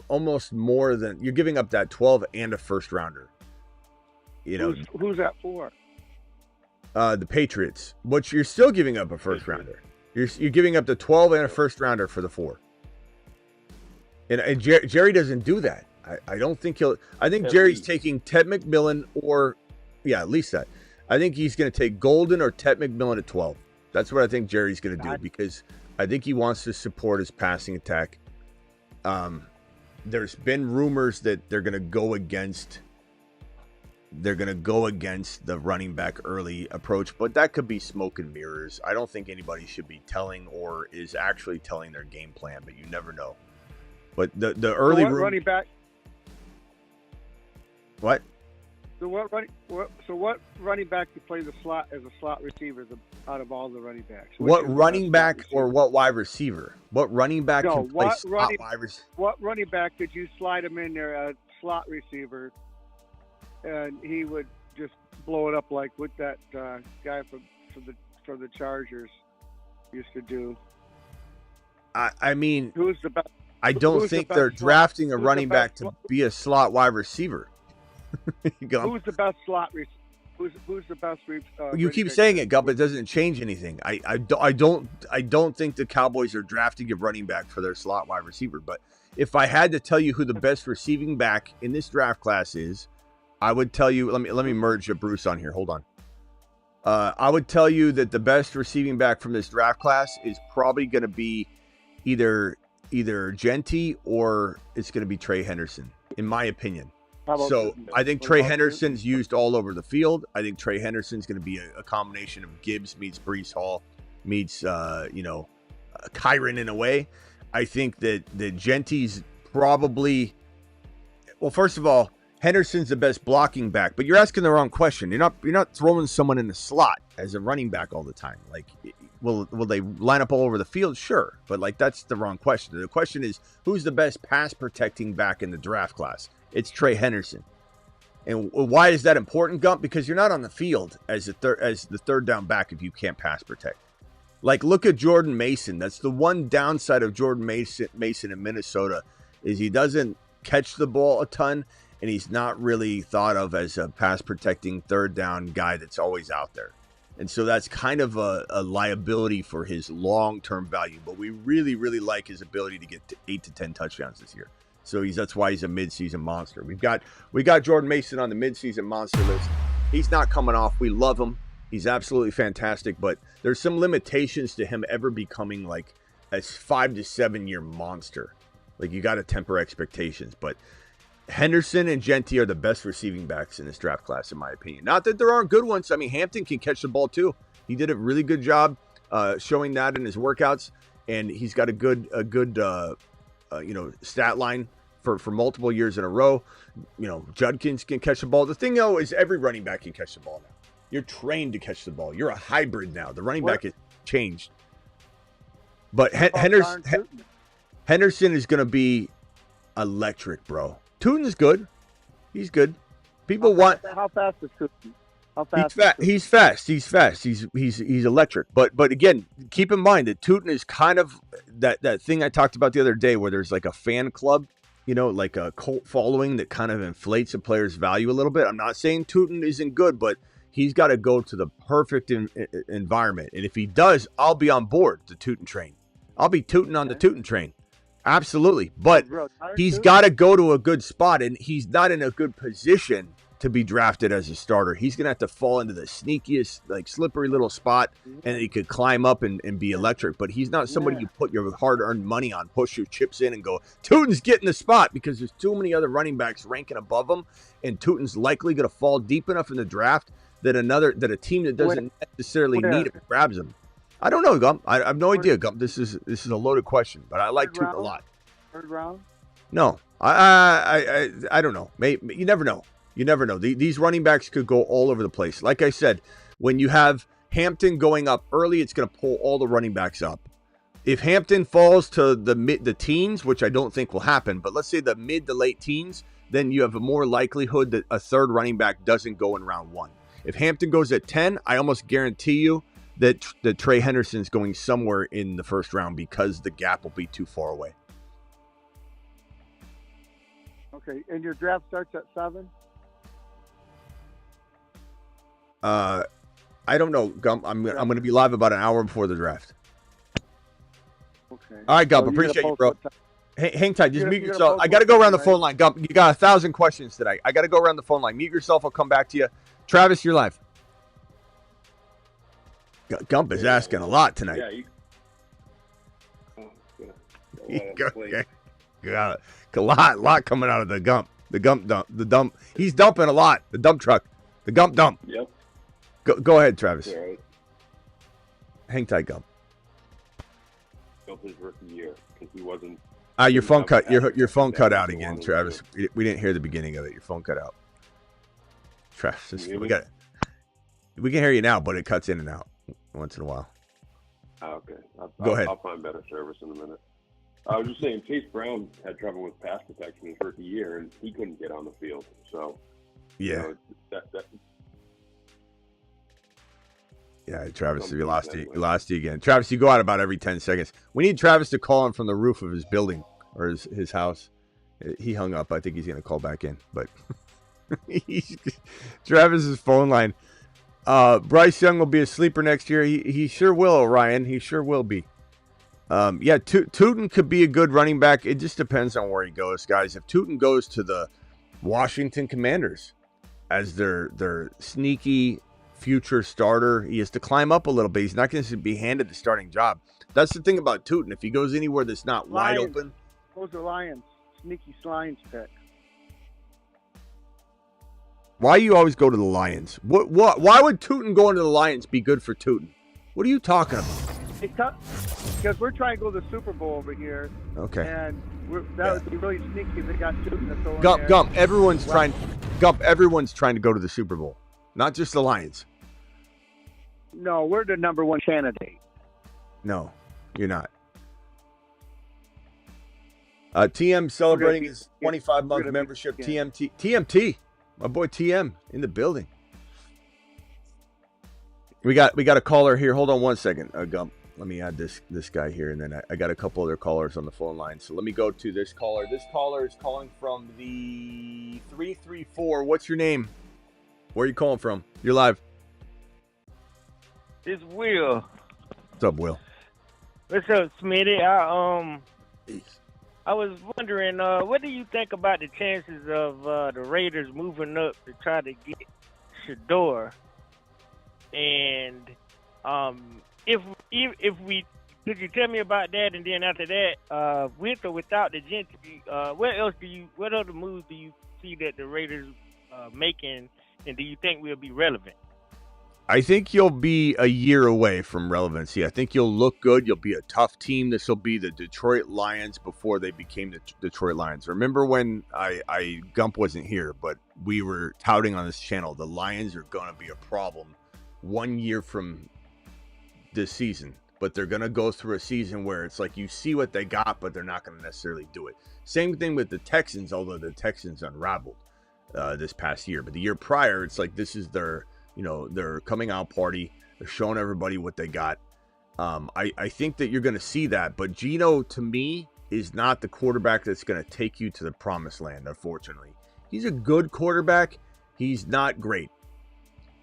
[SPEAKER 1] almost more than you're giving up that 12 and a first rounder. You know
[SPEAKER 7] who's that for?
[SPEAKER 1] The Patriots, but you're still giving up a first rounder. You're giving up the 12 and a first rounder for the 4. And Jerry doesn't do that. I don't think he'll. I think Jerry's taking Ted McMillan at least that. I think he's going to take Golden or Ted McMillan at 12. That's what I think Jerry's going to do because I think he wants to support his passing attack. There's been rumors that they're going to go against the running back early approach, but that could be smoke and mirrors. I don't think anybody should be telling or is actually telling their game plan, but you never know. But the early
[SPEAKER 7] running back.
[SPEAKER 1] What?
[SPEAKER 7] So what running back to play the slot as a slot receiver out of all the running backs?
[SPEAKER 1] What running back or what wide receiver? What running back can play slot wide receiver?
[SPEAKER 7] What running back could you slide him in there as slot receiver, and he would just blow it up like what that guy for the Chargers used to do?
[SPEAKER 1] I mean,
[SPEAKER 7] who's the best?
[SPEAKER 1] I don't think they're drafting a running back to be a slot wide receiver.
[SPEAKER 7] Who's the best slot? Who's the best?
[SPEAKER 1] You keep saying it, Gup. It doesn't change anything. I don't think the Cowboys are drafting a running back for their slot wide receiver. But if I had to tell you who the best receiving back in this draft class is, I would tell you. Let me merge Bruce on here. Hold on. I would tell you that the best receiving back from this draft class is probably going to be either Genty or it's going to be Trey Henderson, in my opinion. So I think Trey Henderson's used all over the field. I think Trey Henderson's going to be a combination of Gibbs meets Breece Hall meets Kyron in a way. I think that Genty's probably, well, first of all, Henderson's the best blocking back, but you're asking the wrong question. You're not throwing someone in the slot as a running back all the time. Like, will they line up all over the field? Sure, but like that's the wrong question. The question is who's the best pass protecting back in the draft class? It's Trey Henderson. And why is that important, Gump? Because you're not on the field as the third down back if you can't pass protect. Like, look at Jordan Mason. That's the one downside of Jordan Mason in Minnesota is he doesn't catch the ball a ton, and he's not really thought of as a pass protecting third down guy that's always out there. And so that's kind of a liability for his long-term value. But we really, really like his ability to get to 8 to 10 touchdowns this year. So that's why he's a midseason monster. We got Jordan Mason on the midseason monster list. He's not coming off. We love him. He's absolutely fantastic. But there's some limitations to him ever becoming like a 5 to 7 year monster. Like, you got to temper expectations. But Henderson and Genty are the best receiving backs in this draft class, in my opinion. Not that there aren't good ones. I mean, Hampton can catch the ball too. He did a really good job showing that in his workouts, and he's got a good stat line for multiple years in a row. Judkins can catch the ball. The thing though is every running back can catch the ball now. You're trained to catch the ball. You're a hybrid now. The running back has changed. But Henderson is going to be electric, bro. Tootin is good. He's good.
[SPEAKER 7] How fast is Tootin?
[SPEAKER 1] He's fast. He's electric. But again, keep in mind that Tootin is kind of that thing I talked about the other day where there's like a fan club, like a cult following that kind of inflates a player's value a little bit. I'm not saying Tootin isn't good, but he's got to go to the perfect environment. And if he does, I'll be on board the Tootin train. I'll be tooting on the Tootin train. Absolutely. But he's got to go to a good spot, and he's not in a good position to be drafted as a starter. He's going to have to fall into the sneakiest, like, slippery little spot, and he could climb up and be electric. But he's not somebody you put your hard-earned money on, push your chips in and go, Tootin's getting the spot, because there's too many other running backs ranking above him, and Tootin's likely going to fall deep enough in the draft that a team that doesn't necessarily need him grabs him. I don't know, Gump. I have no idea, Gump. This is a loaded question, but I like Tootin a lot.
[SPEAKER 7] Third round?
[SPEAKER 1] No, I don't know. Maybe, you never know. You never know. These running backs could go all over the place. Like I said, when you have Hampton going up early, it's going to pull all the running backs up. If Hampton falls to the teens, which I don't think will happen, but let's say the mid to late teens, then you have a more likelihood that a third running back doesn't go in round 1. If Hampton goes at 10, I almost guarantee you that Trey Henderson's going somewhere in the first round because the gap will be too far away.
[SPEAKER 7] Okay, and your draft starts at 7?
[SPEAKER 1] I don't know, Gump. I'm going to be live about an hour before the draft.
[SPEAKER 7] Okay.
[SPEAKER 1] All right, Gump. Appreciate you, bro. Hang tight. Just mute yourself. I got to go around the phone line. Gump, you got 1,000 questions today. I got to go around the phone line. Mute yourself. I'll come back to you. Travis, you're live. Gump is asking a lot tonight. Got a lot coming out of the Gump. The dump. He's dumping a lot. The dump truck. The Gump dump.
[SPEAKER 8] Yep.
[SPEAKER 1] Go ahead, Travis.
[SPEAKER 8] Yeah, right.
[SPEAKER 1] Hang tight, Gump.
[SPEAKER 8] Built his rookie year because he wasn't.
[SPEAKER 1] Your phone cut. Your phone cut out again, Travis. We didn't hear the beginning of it. Your phone cut out. Travis, we got it. We can hear you now, but it cuts in and out once in a while.
[SPEAKER 8] Oh, okay.
[SPEAKER 1] Go ahead.
[SPEAKER 8] I'll find better service in a minute. I was just saying, Chase Brown had trouble with pass protection his rookie year, and he couldn't get on the field. So,
[SPEAKER 1] yeah. Yeah, Travis, we lost you again. Travis, you go out about every 10 seconds. We need Travis to call in from the roof of his building or his house. He hung up. I think he's going to call back in. But Travis's phone line. Bryce Young will be a sleeper next year. He sure will, Orion. He sure will be. Tootin could be a good running back. It just depends on where he goes, guys. If Tootin goes to the Washington Commanders as their sneaky future starter, he has to climb up a little bit. He's not going to be handed the starting job. That's the thing about Tootin. If he goes anywhere that's not wide open.
[SPEAKER 7] Those are Lions. Sneaky Lions pick.
[SPEAKER 1] Why you always go to the Lions? Why would Tootin going to the Lions be good for Tootin? What are you talking about?
[SPEAKER 7] Because we're trying to go to the Super Bowl over here.
[SPEAKER 1] Okay.
[SPEAKER 7] And that would be really sneaky if they got Tootin to throw in there.
[SPEAKER 1] Gump, everyone's trying to go to the Super Bowl. Not just the Lions.
[SPEAKER 7] No, we're the number one candidate.
[SPEAKER 1] No, you're not. TM celebrating his 25-month membership. TMT. My boy TM in the building. We got a caller here. Hold on one second, Gump. Let me add this guy here, and then I got a couple other callers on the phone line. So let me go to this caller. This caller is calling from the 334. What's your name? Where are you calling from? You're live.
[SPEAKER 9] It's Will.
[SPEAKER 1] What's up, Will?
[SPEAKER 9] What's up, Smitty? I was wondering, what do you think about the chances of the Raiders moving up to try to get Shedeur? And if we could you tell me about that? And then after that, with or without the Gentry, what other moves do you see that the Raiders making, and do you think will be relevant?
[SPEAKER 1] I think you'll be a year away from relevancy. I think you'll look good. You'll be a tough team. This will be the Detroit Lions before they became the Detroit Lions. Remember when Gump wasn't here, but we were touting on this channel, the Lions are going to be a problem 1 year from this season. But they're going to go through a season where it's like you see what they got, but they're not going to necessarily do it. Same thing with the Texans, although the Texans unraveled this past year. But the year prior, it's like this is their coming out party. They're showing everybody what they got. I think that you're going to see that. But Geno, to me, is not the quarterback that's going to take you to the promised land, unfortunately. He's a good quarterback. He's not great.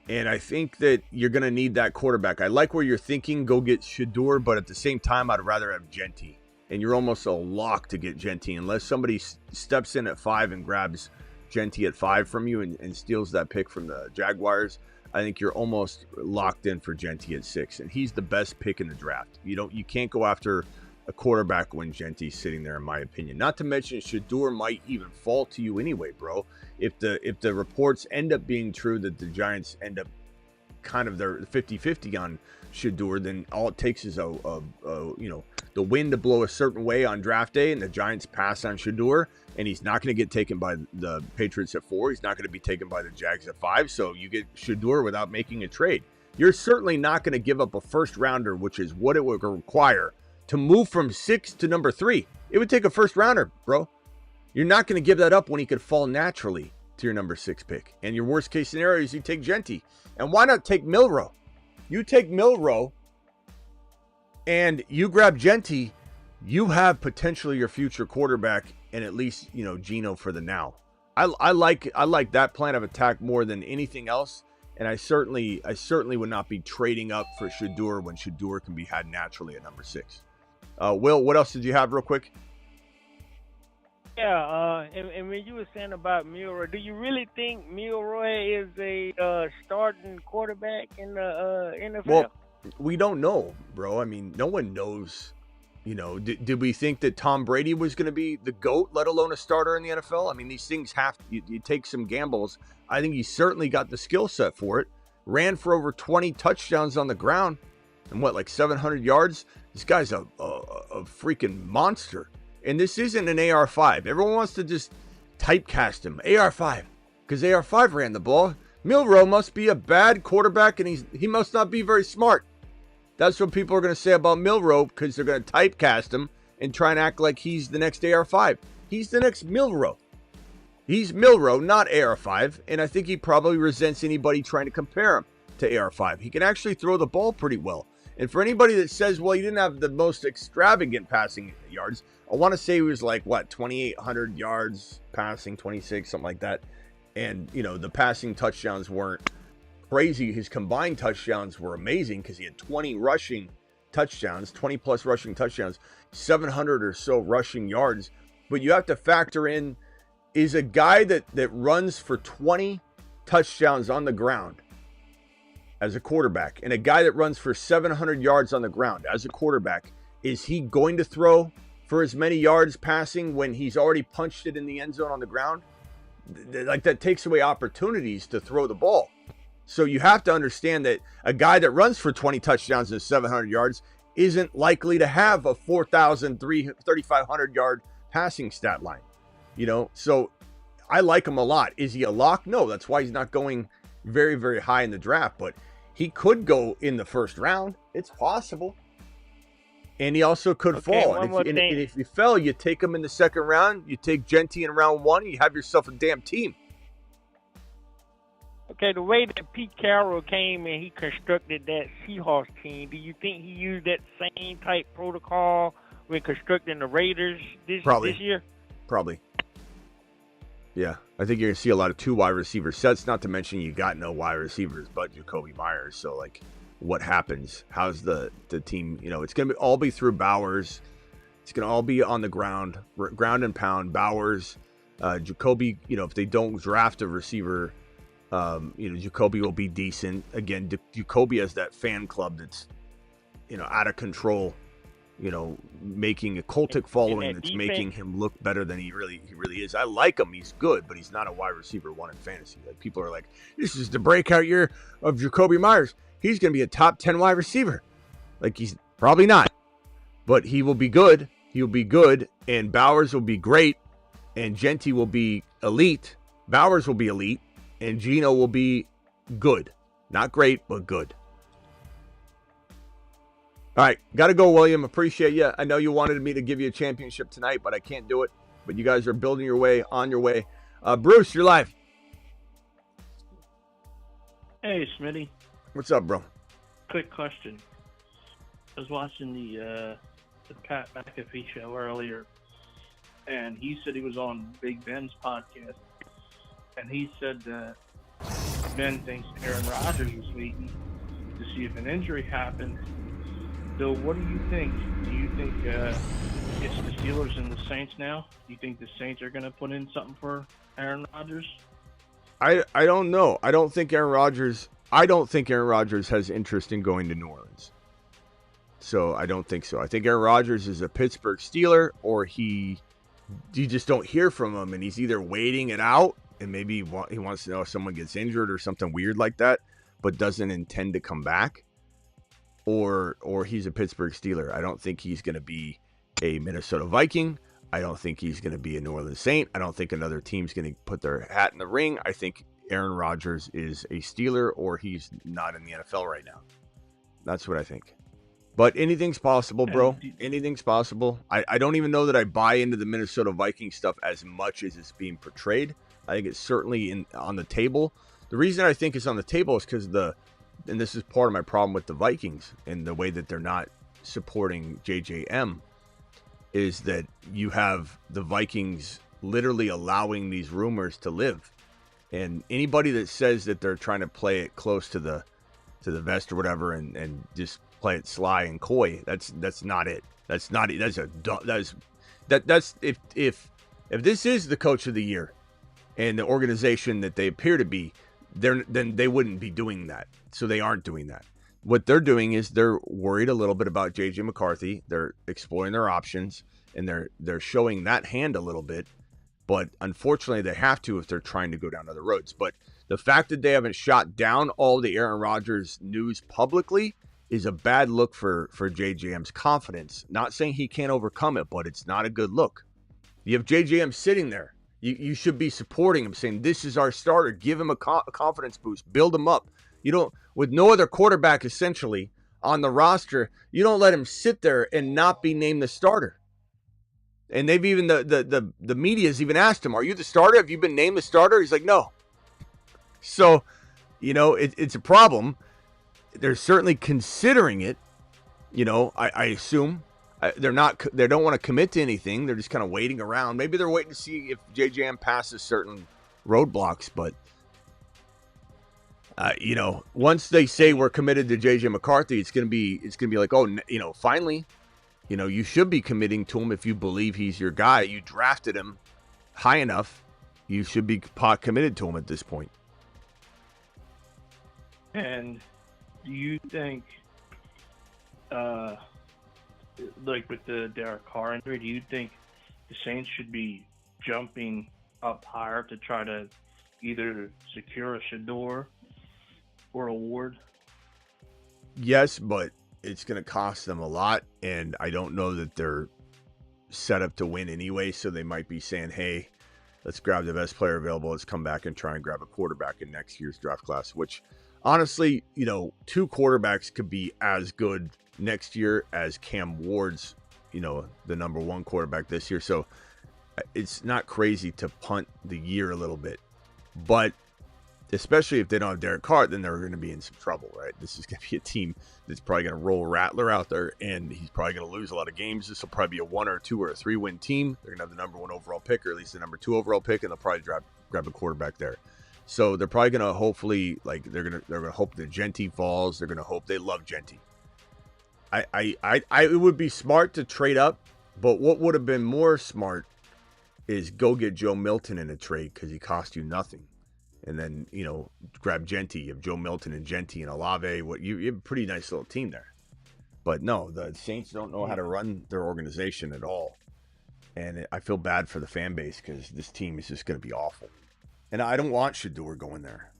[SPEAKER 1] And I think that you're going to need that quarterback. I like where you're thinking, go get Shedeur, but at the same time, I'd rather have Genty. And you're almost a lock to get Genty. Unless somebody steps in at 5 and grabs Genty at 5 from you and steals that pick from the Jaguars, I think you're almost locked in for Genty at 6. And he's the best pick in the draft. You can't go after a quarterback when Genty's sitting there, in my opinion. Not to mention Shedeur might even fall to you anyway, bro. If the reports end up being true that the Giants end up kind of their 50-50 on Shedeur, then all it takes is the wind to blow a certain way on draft day, and the Giants pass on Shedeur, and he's not going to get taken by the Patriots at 4. He's not going to be taken by the Jags at 5. So you get Shedeur without making a trade. You're certainly not going to give up a first rounder, which is what it would require to move from 6 to number 3. It would take a first rounder, bro. You're not going to give that up when he could fall naturally to your number 6 pick. And your worst case scenario is you take Genty. And why not take Milroe? You take Milroe and you grab Genty, you have potentially your future quarterback and at least, Geno for the now. I like that plan of attack more than anything else. And I certainly would not be trading up for Shedeur when Shedeur can be had naturally at number 6. Will, what else did you have real quick?
[SPEAKER 9] Yeah, and when you were saying about Milroe, do you really think Milroe is a starting quarterback in the NFL?
[SPEAKER 1] Well, we don't know, bro. I mean, no one knows. Did we think that Tom Brady was going to be the GOAT, let alone a starter in the NFL? I mean, these things you take some gambles. I think he certainly got the skill set for it. Ran for over 20 touchdowns on the ground and like 700 yards. This guy's a freaking monster. And this isn't an AR5. Everyone wants to just typecast him. AR5. Because AR5 ran the ball. Milroe must be a bad quarterback and he must not be very smart. That's what people are going to say about Milroe because they're going to typecast him and try and act like he's the next AR5. He's the next Milroe. He's Milroe, not AR5. And I think he probably resents anybody trying to compare him to AR5. He can actually throw the ball pretty well. And for anybody that says, well, he didn't have the most extravagant passing yards, I want to say he was like, 2,800 yards passing, 26, something like that. And, the passing touchdowns weren't crazy. His combined touchdowns were amazing because he had 20 rushing touchdowns, 20 plus rushing touchdowns, 700 or so rushing yards. But you have to factor in, is a guy that runs for 20 touchdowns on the ground as a quarterback and a guy that runs for 700 yards on the ground as a quarterback, is he going to throw for as many yards passing when he's already punched it in the end zone on the ground? Like, that takes away opportunities to throw the ball. So you have to understand that a guy that runs for 20 touchdowns and 700 yards isn't likely to have a 3,500 yard passing stat line. So I like him a lot. Is he a lock? No, that's why he's not going very, very high in the draft, but he could go in the first round. It's possible. And he also could fall. And if he fell, you take him in the second round, you take Genty in round 1, you have yourself a damn team.
[SPEAKER 9] Okay, the way that Pete Carroll came and he constructed that Seahawks team, do you think he used that same type protocol when constructing the Raiders this year?
[SPEAKER 1] Probably. Yeah, I think you're going to see a lot of 2 wide receiver sets, not to mention you got no wide receivers but Jacoby Myers. So, like, what happens? How's the team? You know, it's going to all be through Bowers. It's going to all be on the ground and pound. Bowers, Jacoby, you know, if they don't draft a receiver, you know, Jacoby will be decent. Again, Jacoby has that fan club that's, you know, out of control, you know, making a cultic following that's making him look better than he really is. I like him. He's good, but he's not a wide receiver 1 in fantasy. Like, people are like, this is the breakout year of Jacoby Myers. He's going to be a top 10 wide receiver. Like, he's probably not, but he will be good. He'll be good, and Bowers will be great, and Genty will be elite. Bowers will be elite, and Geno will be good. Not great, but good. All right, got to go, William. Appreciate you. I know you wanted me to give you a championship tonight, but I can't do it. But you guys are building your way, on your way. Bruce, you're live.
[SPEAKER 10] Hey, Smitty.
[SPEAKER 1] What's up, bro?
[SPEAKER 10] Quick question. I was watching the Pat McAfee show earlier, and he said he was on Big Ben's podcast, and he said that Ben thinks Aaron Rodgers was waiting to see if an injury happened. So what do you think? Do you think it's the Steelers and the Saints now? Do you think the Saints are going to put in something for Aaron Rodgers?
[SPEAKER 1] I don't know. I don't think Aaron Rodgers has interest in going to New Orleans. So I don't think so. I think Aaron Rodgers is a Pittsburgh Steeler, or you just don't hear from him, and he's either waiting it out, and maybe he wants to know if someone gets injured or something weird like that, but doesn't intend to come back, or he's a Pittsburgh Steeler. I don't think he's going to be a Minnesota Viking. I don't think he's going to be a New Orleans Saint. I don't think another team's going to put their hat in the ring. I think Aaron Rodgers is a Steeler, or he's not in the NFL right now. That's what I think. But anything's possible, bro. Anything's possible. I don't even know that I buy into the Minnesota Vikings stuff as much as it's being portrayed. I think it's certainly on the table. The reason I think it's on the table is because and this is part of my problem with the Vikings and the way that they're not supporting JJM, is that you have the Vikings literally allowing these rumors to live. And anybody that says that they're trying to play it close to the vest or whatever and just play it sly and coy, that's not it. That's not it. That's if this is the coach of the year and the organization that they appear to be, then they wouldn't be doing that. So they aren't doing that. What they're doing is they're worried a little bit about JJ McCarthy. They're exploring their options, and they're showing that hand a little bit. But unfortunately, they have to if they're trying to go down other roads. But the fact that they haven't shot down all the Aaron Rodgers news publicly is a bad look for JJM's confidence. Not saying he can't overcome it, but it's not a good look. You have JJM sitting there. You should be supporting him, saying, this is our starter. Give him a confidence boost. Build him up. You don't, with no other quarterback essentially on the roster, you don't let him sit there and not be named the starter. And they've even, the media's even asked him, are you the starter? Have you been named the starter? He's like, no. So, you know, it's a problem. They're certainly considering it. You know, I assume they don't want to commit to anything. They're just kind of waiting around. Maybe they're waiting to see if JJM passes certain roadblocks. But, you know, once they say we're committed to JJ McCarthy, it's gonna be like, oh, you know, finally, you know, you should be committing to him if you believe he's your guy. You drafted him high enough. You should be committed to him at this point.
[SPEAKER 10] And do you think, like with the Derek Carr injury, do you think the Saints should be jumping up higher to try to either secure a Shedeur or a Ward?
[SPEAKER 1] Yes, but it's going to cost them a lot, and I don't know that they're set up to win anyway, so they might be saying, hey, let's grab the best player available. Let's come back and try and grab a quarterback in next year's draft class, which honestly, you know, 2 quarterbacks could be as good next year as Cam Ward's, you know, the number 1 quarterback this year. So it's not crazy to punt the year a little bit. But especially if they don't have Derek Carr, then they're going to be in some trouble, right? This is going to be a team that's probably going to roll Rattler out there, and he's probably going to lose a lot of games. This will probably be a 1 or 2 or a 3-win team. They're going to have the number 1 overall pick, or at least the number 2 overall pick, and they'll probably grab a quarterback there. So they're probably going to hopefully, like, they're going to hope that Genty falls. They're going to hope they love Genty. It would be smart to trade up, but what would have been more smart is go get Joe Milton in a trade because he cost you nothing. And then, grab Genty. You have Joe Milton and Genty and Olave. You have a pretty nice little team there. But no, the Saints don't know how to run their organization at all. And I feel bad for the fan base because this team is just going to be awful. And I don't want Shedeur going there.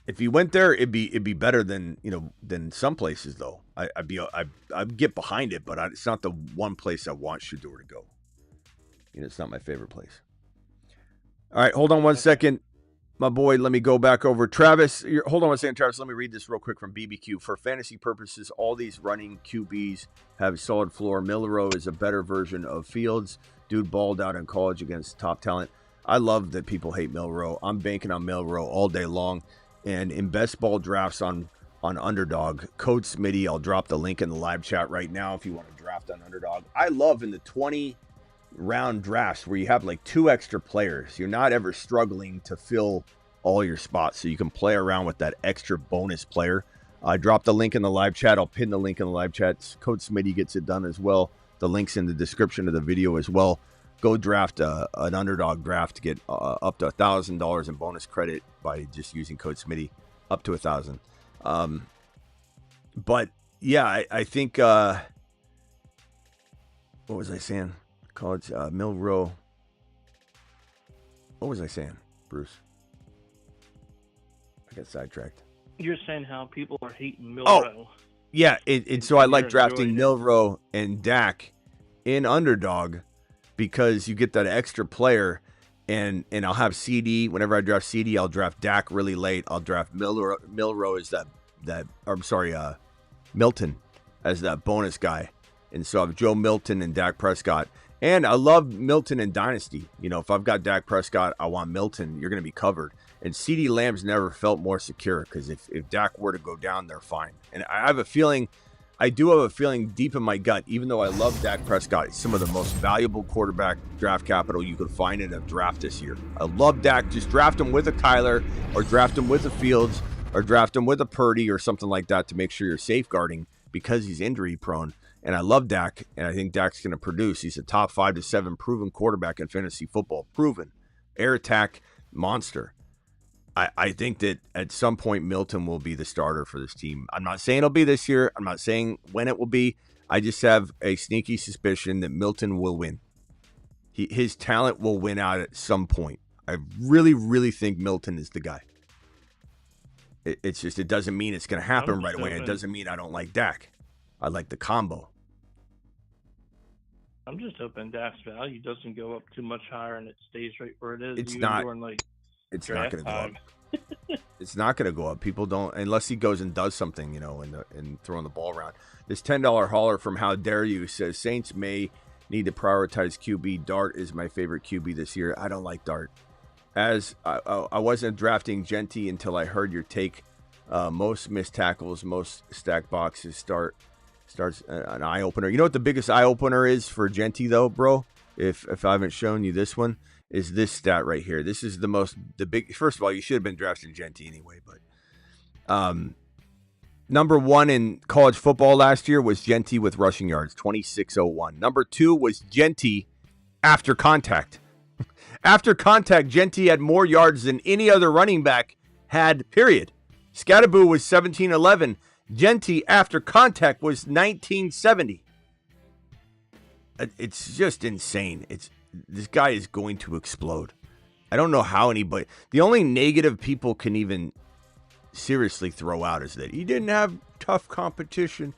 [SPEAKER 1] If he went there, it'd be better than some places though. I'd get behind it, but it's not the one place I want Shedeur to go. It's not my favorite place. All right, hold on one second, my boy. Let me go back over Travis. Hold on one second, Travis. Let me read this real quick from BBQ. For fantasy purposes, all these running QBs have solid floor. Milroe is a better version of Fields. Dude balled out in college against top talent. I love that people hate Milroe. I'm banking on Milroe all day long. And in best ball drafts on Underdog, code Smitty. I'll drop the link in the live chat right now if you want to draft on Underdog. I love in the 20-round drafts where you have like 2 extra players. You're not ever struggling to fill all your spots, so you can play around with that extra bonus player. I dropped the link in the live chat. I'll pin the link in the live chat. Code Smitty gets it done as well. The link's in the description of the video as well. Go draft an Underdog draft to get up to $1,000 in bonus credit by just using code Smitty, up to $1,000. But yeah, I think what was I saying? College Milroe. What was I saying, Bruce? I got sidetracked.
[SPEAKER 10] You're saying how people are hating Milroe.
[SPEAKER 1] Oh, yeah, and so I like drafting Milroe and Dak in Underdog because you get that extra player, and I'll have CD. Whenever I draft CD, I'll draft Dak really late. I'll draft Milroe as Milton as that bonus guy. And so I have Joe Milton and Dak Prescott. And I love Milton in Dynasty. If I've got Dak Prescott, I want Milton. You're going to be covered. And CeeDee Lamb's never felt more secure because if Dak were to go down, they're fine. And I do have a feeling deep in my gut, even though I love Dak Prescott, he's some of the most valuable quarterback draft capital you could find in a draft this year. I love Dak. Just draft him with a Kyler or draft him with a Fields or draft him with a Purdy or something like that to make sure you're safeguarding because he's injury prone. And I love Dak, and I think Dak's going to produce. He's a top 5 to 7 proven quarterback in fantasy football. Proven. Air attack monster. I think that at some point Milton will be the starter for this team. I'm not saying it'll be this year. I'm not saying when it will be. I just have a sneaky suspicion that Milton will win. His talent will win out at some point. I really, really think Milton is the guy. It's just, it doesn't mean it's going to happen right away. It doesn't mean I don't like Dak. I like the combo.
[SPEAKER 10] I'm just hoping Dak's value doesn't go up too much higher and it stays right where it is.
[SPEAKER 1] It's not going to go up. It's not going to go up. People don't, unless he goes and does something, and throwing the ball around. This $10 hauler from How Dare You says Saints may need to prioritize QB. Dart is my favorite QB this year. I don't like Dart. As I wasn't drafting Genty until I heard your take. Most missed tackles, most stacked boxes starts an eye opener. You know what the biggest eye opener is for Genty though, bro? If I haven't shown you this one, is this stat right here. This is the big. First of all, you should have been drafting Genty anyway, but number 1 in college football last year was Genty with rushing yards, 2601. Number 2 was Genty after contact. After contact, Genty had more yards than any other running back had, period. Skattebo was 1711. Genty after contact was 1970. It's just insane. This guy is going to explode. I don't know how anybody. The only negative people can even seriously throw out is that he didn't have tough competition,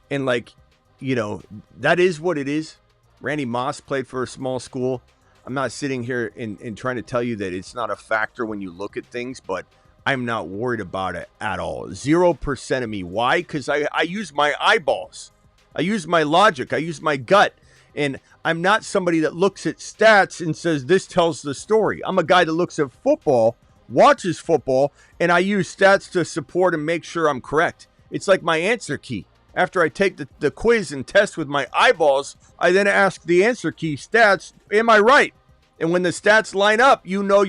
[SPEAKER 1] and that is what it is. Randy Moss played for a small school. I'm not sitting here and trying to tell you that it's not a factor when you look at things, but I'm not worried about it at all. 0% of me. Why? Because I use my eyeballs. I use my logic. I use my gut. And I'm not somebody that looks at stats and says, this tells the story. I'm a guy that looks at football, watches football, and I use stats to support and make sure I'm correct. It's like my answer key. After I take the quiz and test with my eyeballs, I then ask the answer key stats, am I right? And when the stats line up, you know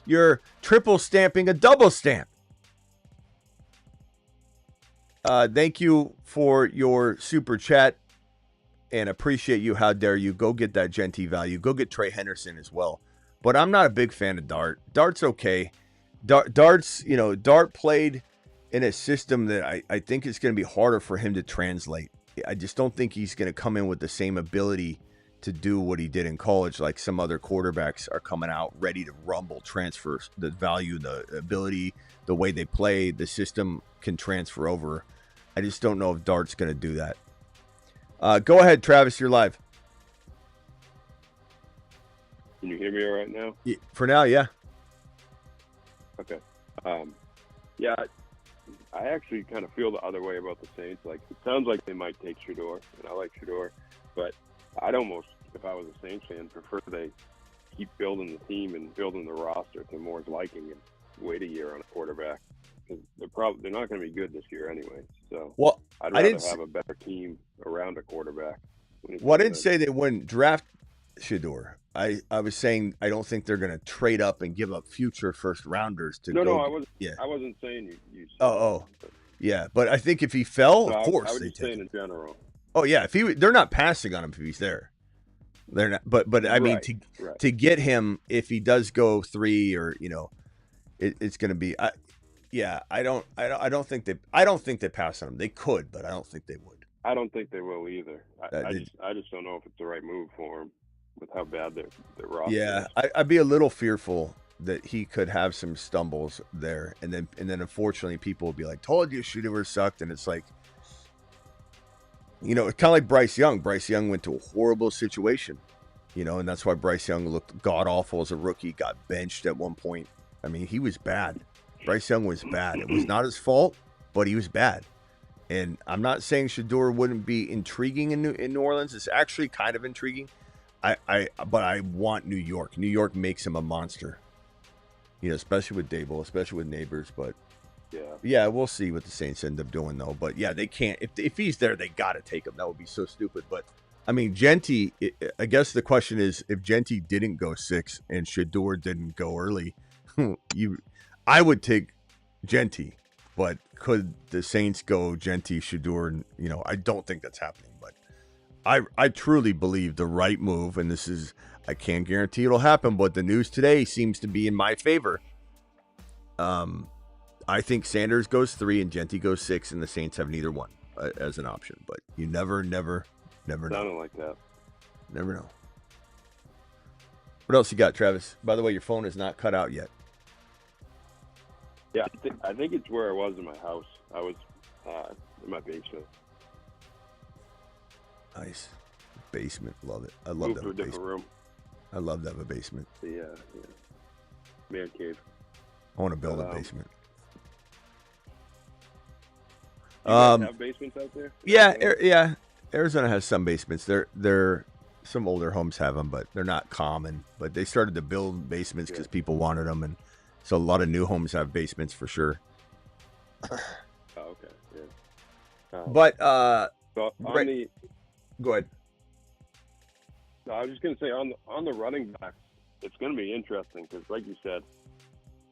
[SPEAKER 1] you're triple stamping a double stamp. Thank you for your super chat and appreciate you. How dare you. Go get that Genty value. Go get Trey Henderson as well. But I'm not a big fan of Dart. Dart's okay. Dart's, Dart played in a system that I think it's going to be harder for him to translate. I just don't think he's going to come in with the same ability to do what he did in college, like some other quarterbacks are coming out ready to rumble, transfer the value, the ability, the way they play, the system can transfer over. I just don't know if Dart's going to do that. Go ahead, Travis, you're live.
[SPEAKER 8] Can you hear me all right now?
[SPEAKER 1] Yeah, for now, yeah.
[SPEAKER 8] Okay. Yeah, I actually kind of feel the other way about the Saints. Like, it sounds like they might take Shedeur, and I like Shedeur, but I'd almost, if I was a Saints fan, prefer they keep building the team and building the roster to Moore's liking and wait a year on a quarterback. Because they're not going to be good this year anyway. So I'd rather have a better team around a quarterback.
[SPEAKER 1] Well, I didn't say they wouldn't draft Shedeur. I was saying I don't think they're going to trade up and give up future first rounders to
[SPEAKER 8] No,
[SPEAKER 1] I
[SPEAKER 8] wasn't. Yeah, I wasn't saying you
[SPEAKER 1] yeah, but I think if he fell, of course
[SPEAKER 8] I was
[SPEAKER 1] they
[SPEAKER 8] just
[SPEAKER 1] take
[SPEAKER 8] saying
[SPEAKER 1] him.
[SPEAKER 8] in general.
[SPEAKER 1] Oh yeah, they're not passing on him if he's there. They're not, but I mean to get him if he does go 3 or it's going to be. I don't think they pass on him. They could, but I don't think they would.
[SPEAKER 8] I don't think they will either. I just don't know if it's the right move for him with how bad their roster is.
[SPEAKER 1] I'd be a little fearful that he could have some stumbles there, and then unfortunately people will be like, "Told you, Shedeur sucked," and it's like, it's kind of like Bryce Young. Bryce Young went to a horrible situation, and that's why Bryce Young looked god awful as a rookie. Got benched at one point. I mean, he was bad. Bryce Young was bad. It was not his fault, but he was bad. And I'm not saying Shedeur wouldn't be intriguing in New Orleans. It's actually kind of intriguing. But I want New York. New York makes him a monster. Especially with Dable, especially with Neighbors. But yeah, we'll see what the Saints end up doing though. But yeah, they can't. If he's there, they got to take him. That would be so stupid. But I mean, Genty. I guess the question is, if Genty didn't go 6 and Shedeur didn't go early, I would take Genty. But could the Saints go Genty, Shedeur? I don't think that's happening. But I truly believe the right move, and this is, I can't guarantee it'll happen, but the news today seems to be in my favor. I think Sanders goes 3 and Genty goes 6, and the Saints have neither one as an option. But you never know.
[SPEAKER 8] Sounded like that.
[SPEAKER 1] Never know. What else you got, Travis? By the way, your phone is not cut out yet.
[SPEAKER 8] Yeah, I think it's where I was in my house. I was in my basement.
[SPEAKER 1] Nice. Basement. Love it. I love that.
[SPEAKER 8] Moved to a different room.
[SPEAKER 1] I love to have a basement.
[SPEAKER 8] Yeah. Man cave.
[SPEAKER 1] I want to build a basement.
[SPEAKER 8] You guys have basements out there?
[SPEAKER 1] Yeah. Arizona has some basements. They're some older homes have them, but they're not common. But they started to build basements because people wanted them, and so a lot of new homes have basements for sure.
[SPEAKER 8] Oh, okay. Yeah.
[SPEAKER 1] But
[SPEAKER 8] so
[SPEAKER 1] go ahead.
[SPEAKER 8] No, I was just going to say on the running backs, it's going to be interesting because, like you said,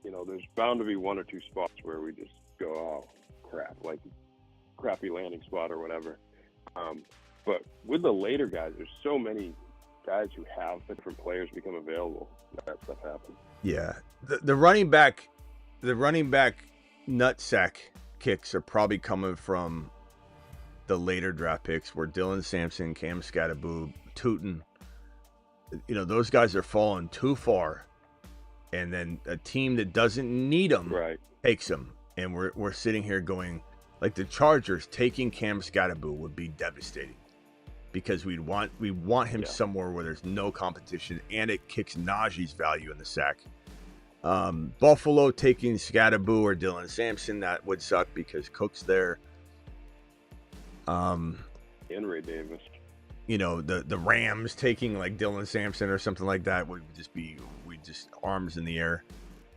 [SPEAKER 8] there's bound to be 1 or 2 spots where we just go, oh crap, like crappy landing spot or whatever. But with the later guys, there's so many guys who have different players become available. That stuff happens.
[SPEAKER 1] Yeah, the running back nutsack kicks are probably coming from the later draft picks, where Dylan Sampson, Cam Skattebo, Tootin, those guys are falling too far, and then a team that doesn't need them takes them, and we're sitting here going, like the Chargers taking Cam Skattebo would be devastating, because we want him somewhere where there's no competition, and it kicks Najee's value in the sack. Buffalo taking Skattebo or Dylan Sampson, that would suck because Cook's there.
[SPEAKER 8] And Ray Davis.
[SPEAKER 1] The Rams taking like Dylan Sampson or something like that would just be arms in the air.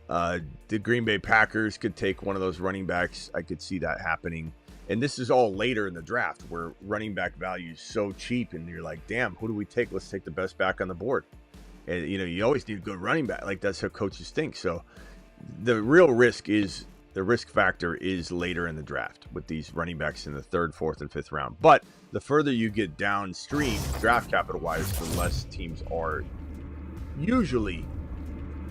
[SPEAKER 1] The Green Bay Packers could take one of those running backs. I could see that happening. And this is all later in the draft where running back value is so cheap and you're like, damn, who do we take? Let's take the best back on the board. And, you always need a good running back. Like, that's how coaches think. So the real the risk factor is later in the draft with these running backs in the 3rd, 4th, and 5th round. But the further you get downstream, draft capital-wise, the less teams are usually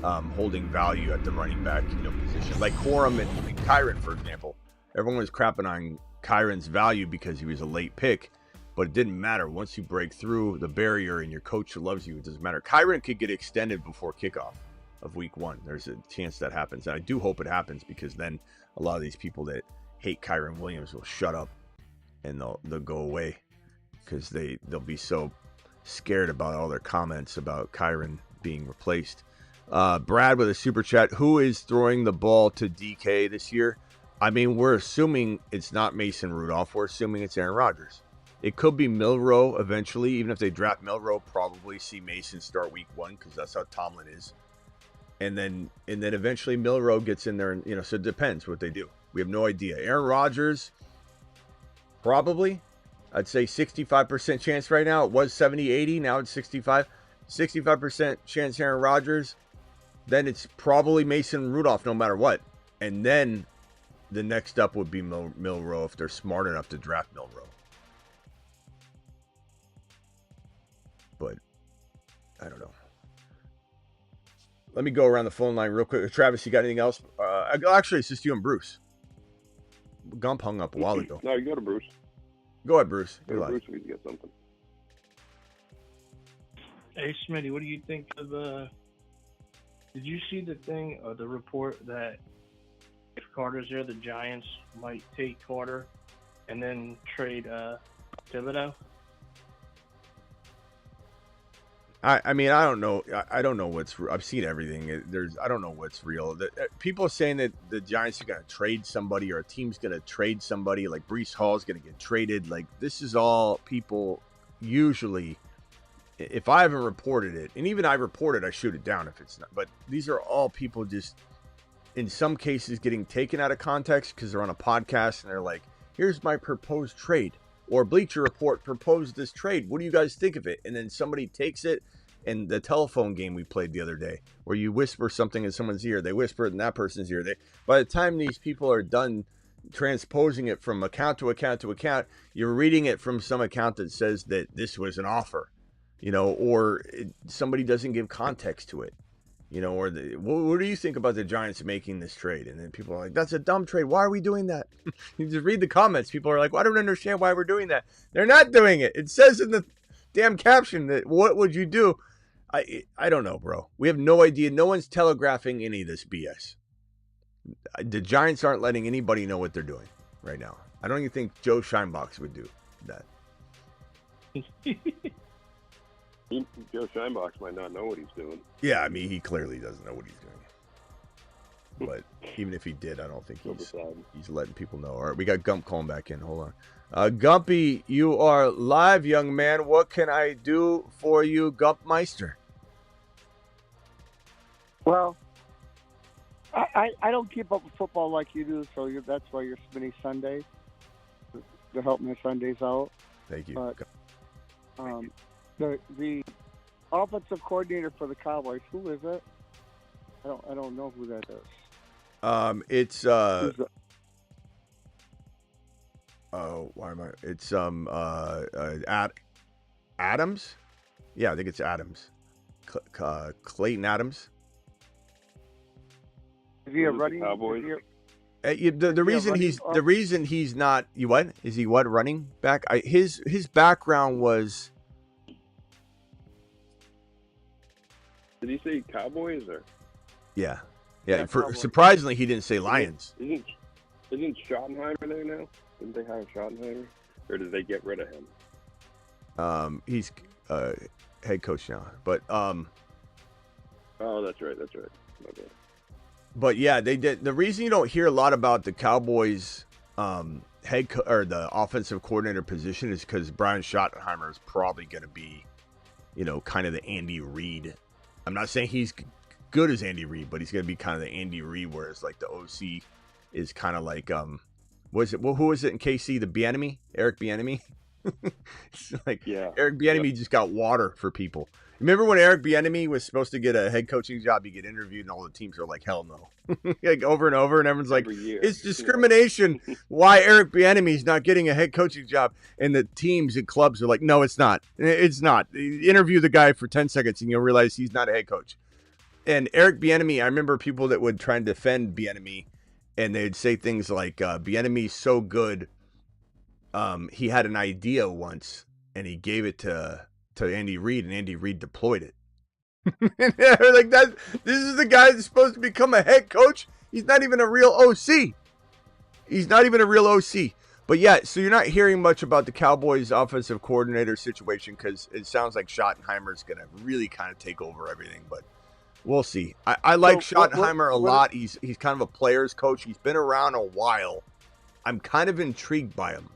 [SPEAKER 1] holding value at the running back position. Like Corum and Kyren, for example. Everyone was crapping on Kyron's value because he was a late pick, but it didn't matter. Once you break through the barrier and your coach loves you, it doesn't matter. Kyren could get extended before kickoff of week 1. There's a chance that happens. And I do hope it happens because then a lot of these people that hate Kyren Williams will shut up and they'll go away because they'll be so scared about all their comments about Kyren being replaced. Brad with a super chat. Who is throwing the ball to DK this year? I mean, we're assuming it's not Mason Rudolph. We're assuming it's Aaron Rodgers. It could be Milroe eventually. Even if they draft Milroe, probably see Mason start week 1 because that's how Tomlin is. And then eventually Milroe gets in there, and so it depends what they do. We have no idea. Aaron Rodgers, probably. I'd say 65% chance right now. It was 70, 80. Now it's 65. 65% chance Aaron Rodgers. Then it's probably Mason Rudolph no matter what. And then the next up would be Milroe if they're smart enough to draft Milroe. But I don't know. Let me go around the phone line real quick. Travis, you got anything else? Actually, it's just you and Bruce. Gump hung up a while ago.
[SPEAKER 8] No, you go to Bruce.
[SPEAKER 1] Go ahead, Bruce.
[SPEAKER 8] Go to Bruce, we can get something.
[SPEAKER 10] Hey, Smitty, what do you think of did you see the thing, the report that if Carter's there, the Giants might take Carter and then trade Thibodeau?
[SPEAKER 1] I mean, I don't know. I don't know I've seen everything. I don't know what's real. People are saying that the Giants are going to trade somebody or a team's going to trade somebody. Like Breece Hall's going to get traded. Like, this is all people usually, if I haven't reported it, and even I report it, I shoot it down if it's not. But these are all people just, in some cases, getting taken out of context because they're on a podcast and they're like, here's my proposed trade. Or Bleacher Report proposed this trade. What do you guys think of it? And then somebody takes it, and the telephone game we played the other day, where you whisper something in someone's ear, they whisper it in that person's ear. By the time these people are done transposing it from account to account to account, you're reading it from some account that says that this was an offer, or somebody doesn't give context to it. Or what do you think about the Giants making this trade? And then people are like, that's a dumb trade. Why are we doing that? You just read the comments. People are like, well, I don't understand why we're doing that. They're not doing it. It says in the damn caption that what would you do? I don't know, bro. We have no idea. No one's telegraphing any of this BS. The Giants aren't letting anybody know what they're doing right now. I don't even think Joe Scheinbox would do that.
[SPEAKER 8] Joe Scheinbox might not know what he's doing.
[SPEAKER 1] Yeah, I mean, he clearly doesn't know what he's doing. But even if he did, I don't think he's letting people know. All right, we got Gump calling back in. Hold on. Gumpy, you are live, young man. What can I do for you, Gumpmeister?
[SPEAKER 7] Well, I don't keep up with football like you do, so that's why you're Smitty Sunday to help my Sundays out.
[SPEAKER 1] Thank you.
[SPEAKER 7] But, the offensive coordinator for the Cowboys, who is it? I don't know who that is.
[SPEAKER 1] It's why am I? It's Adams. Yeah, I think it's Adams. Clayton Adams.
[SPEAKER 7] Is he a running?
[SPEAKER 8] Cowboys?
[SPEAKER 1] The reason he's not running back? His background was.
[SPEAKER 8] Did he say Cowboys or?
[SPEAKER 1] Yeah. Surprisingly, he didn't say Lions.
[SPEAKER 8] Isn't Schottenheimer there now? Didn't they hire Schottenheimer, or did they get rid of him?
[SPEAKER 1] He's head coach now, but
[SPEAKER 8] Oh, that's right. Okay.
[SPEAKER 1] But yeah, they did. The reason you don't hear a lot about the Cowboys or the offensive coordinator position is because Brian Schottenheimer is probably going to be, kind of the Andy Reid. I'm not saying he's good as Andy Reid, but he's going to be kind of the Andy Reid, whereas like the OC is kind of like who was it in KC? The Bieniemy, Eric Bieniemy. It's like Eric Bieniemy just got water for people. Remember when Eric Bieniemy was supposed to get a head coaching job? He get interviewed, and all the teams are like, "Hell no!" Like over and over, and everyone's like, "It's discrimination." Why Eric Bieniemy's not getting a head coaching job? And the teams and clubs are like, "No, it's not. It's not." Interview the guy for 10 seconds, and you'll realize he's not a head coach. And Eric Bieniemy, I remember people that would try and defend Bieniemy, and they'd say things like, "Bieniemy's so good. He had an idea once, and he gave it to Andy Reid, and Andy Reid deployed it." Like that. This is the guy that's supposed to become a head coach. He's not even a real OC. But yeah, so you're not hearing much about the Cowboys' offensive coordinator situation because it sounds like Schottenheimer's going to really kind of take over everything. But we'll see. I like Schottenheimer a lot. He's kind of a player's coach. He's been around a while. I'm kind of intrigued by him.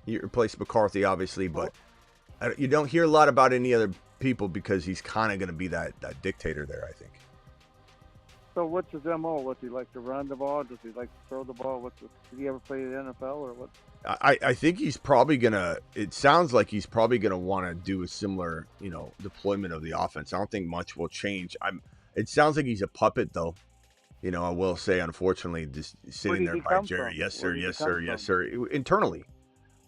[SPEAKER 1] He replaced McCarthy, obviously, but you don't hear a lot about any other people because he's kind of going to be that dictator there, I think.
[SPEAKER 7] So what's his MO? Does he like to run the ball? Does he like to throw the ball? Did he ever play the NFL or what?
[SPEAKER 1] I think he's probably going to – it sounds like he's probably going to want to do a similar, deployment of the offense. I don't think much will change. It sounds like he's a puppet, though. I will say, unfortunately, just sitting there by Jerry. Yes, sir, yes, sir, yes, sir. Internally.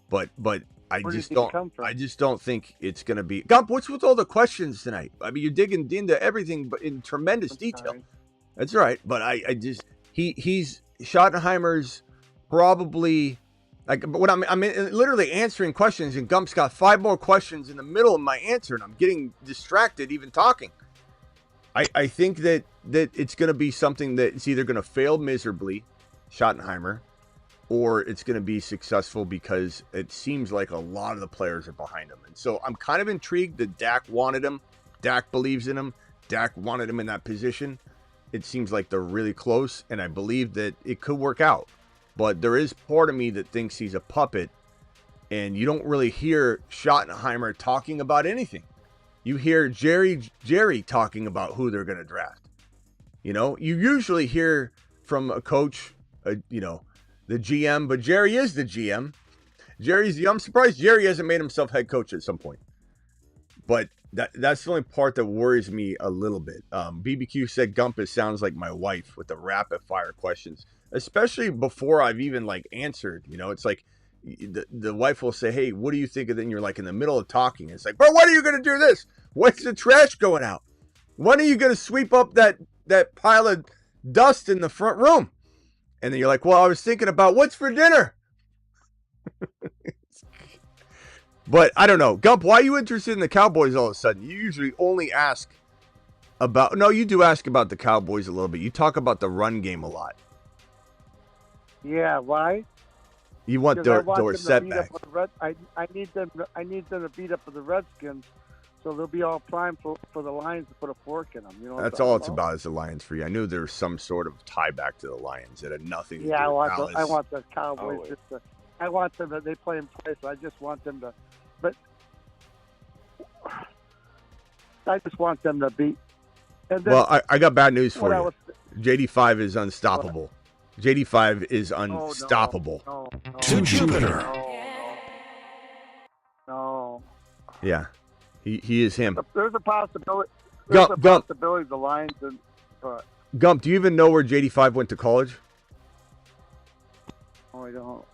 [SPEAKER 1] But I just don't think it's going to be. Gump, what's with all the questions tonight? I mean, you're digging into everything, but in tremendous detail.
[SPEAKER 7] Sorry.
[SPEAKER 1] That's right. But he's Schottenheimer's probably like. But when I'm literally answering questions, and Gump's got 5 more questions in the middle of my answer, and I'm getting distracted even talking. I think that it's going to be something that it's either going to fail miserably, Schottenheimer, or it's going to be successful because it seems like a lot of the players are behind him. And so I'm kind of intrigued that Dak wanted him. Dak believes in him. Dak wanted him in that position. It seems like they're really close, and I believe that it could work out. But there is part of me that thinks he's a puppet, and you don't really hear Schottenheimer talking about anything. You hear Jerry talking about who they're going to draft. You usually hear from a coach, the GM, but Jerry is the GM. I'm surprised Jerry hasn't made himself head coach at some point. But that's the only part that worries me a little bit. BBQ said Gumpus sounds like my wife with the rapid fire questions, especially before I've even answered. It's like the wife will say, "Hey, what do you think of it?" And you're like in the middle of talking. It's like, "Bro, when are you going to do this? When's the trash going out? When are you going to sweep up that pile of dust in the front room?" And then you're like, "Well, I was thinking about what's for dinner." But I don't know. Gump, why are you interested in the Cowboys all of a sudden? You usually only ask about... No, you do ask about the Cowboys a little bit. You talk about the run game a lot.
[SPEAKER 7] Yeah, why?
[SPEAKER 1] You want Dorsett back.
[SPEAKER 7] I need them to beat up the Redskins so they'll be all primed for the Lions to put a fork in them.
[SPEAKER 1] That's all it's about is the Lions for you. I knew there was some sort of tie back to the Lions. It had nothing to do with Dallas.
[SPEAKER 7] I want the Cowboys I want them to, they play them twice. I just want them to, but I just want them to beat. And then,
[SPEAKER 1] well, I got bad news for you. JD5 is unstoppable. JD5 is unstoppable.
[SPEAKER 7] No.
[SPEAKER 4] To Jupiter.
[SPEAKER 7] No.
[SPEAKER 1] Yeah, he is him.
[SPEAKER 7] There's a possibility.
[SPEAKER 1] Gump.
[SPEAKER 7] The Lions and.
[SPEAKER 1] Gump, do you even know where JD5 went to college?
[SPEAKER 7] Oh, I don't.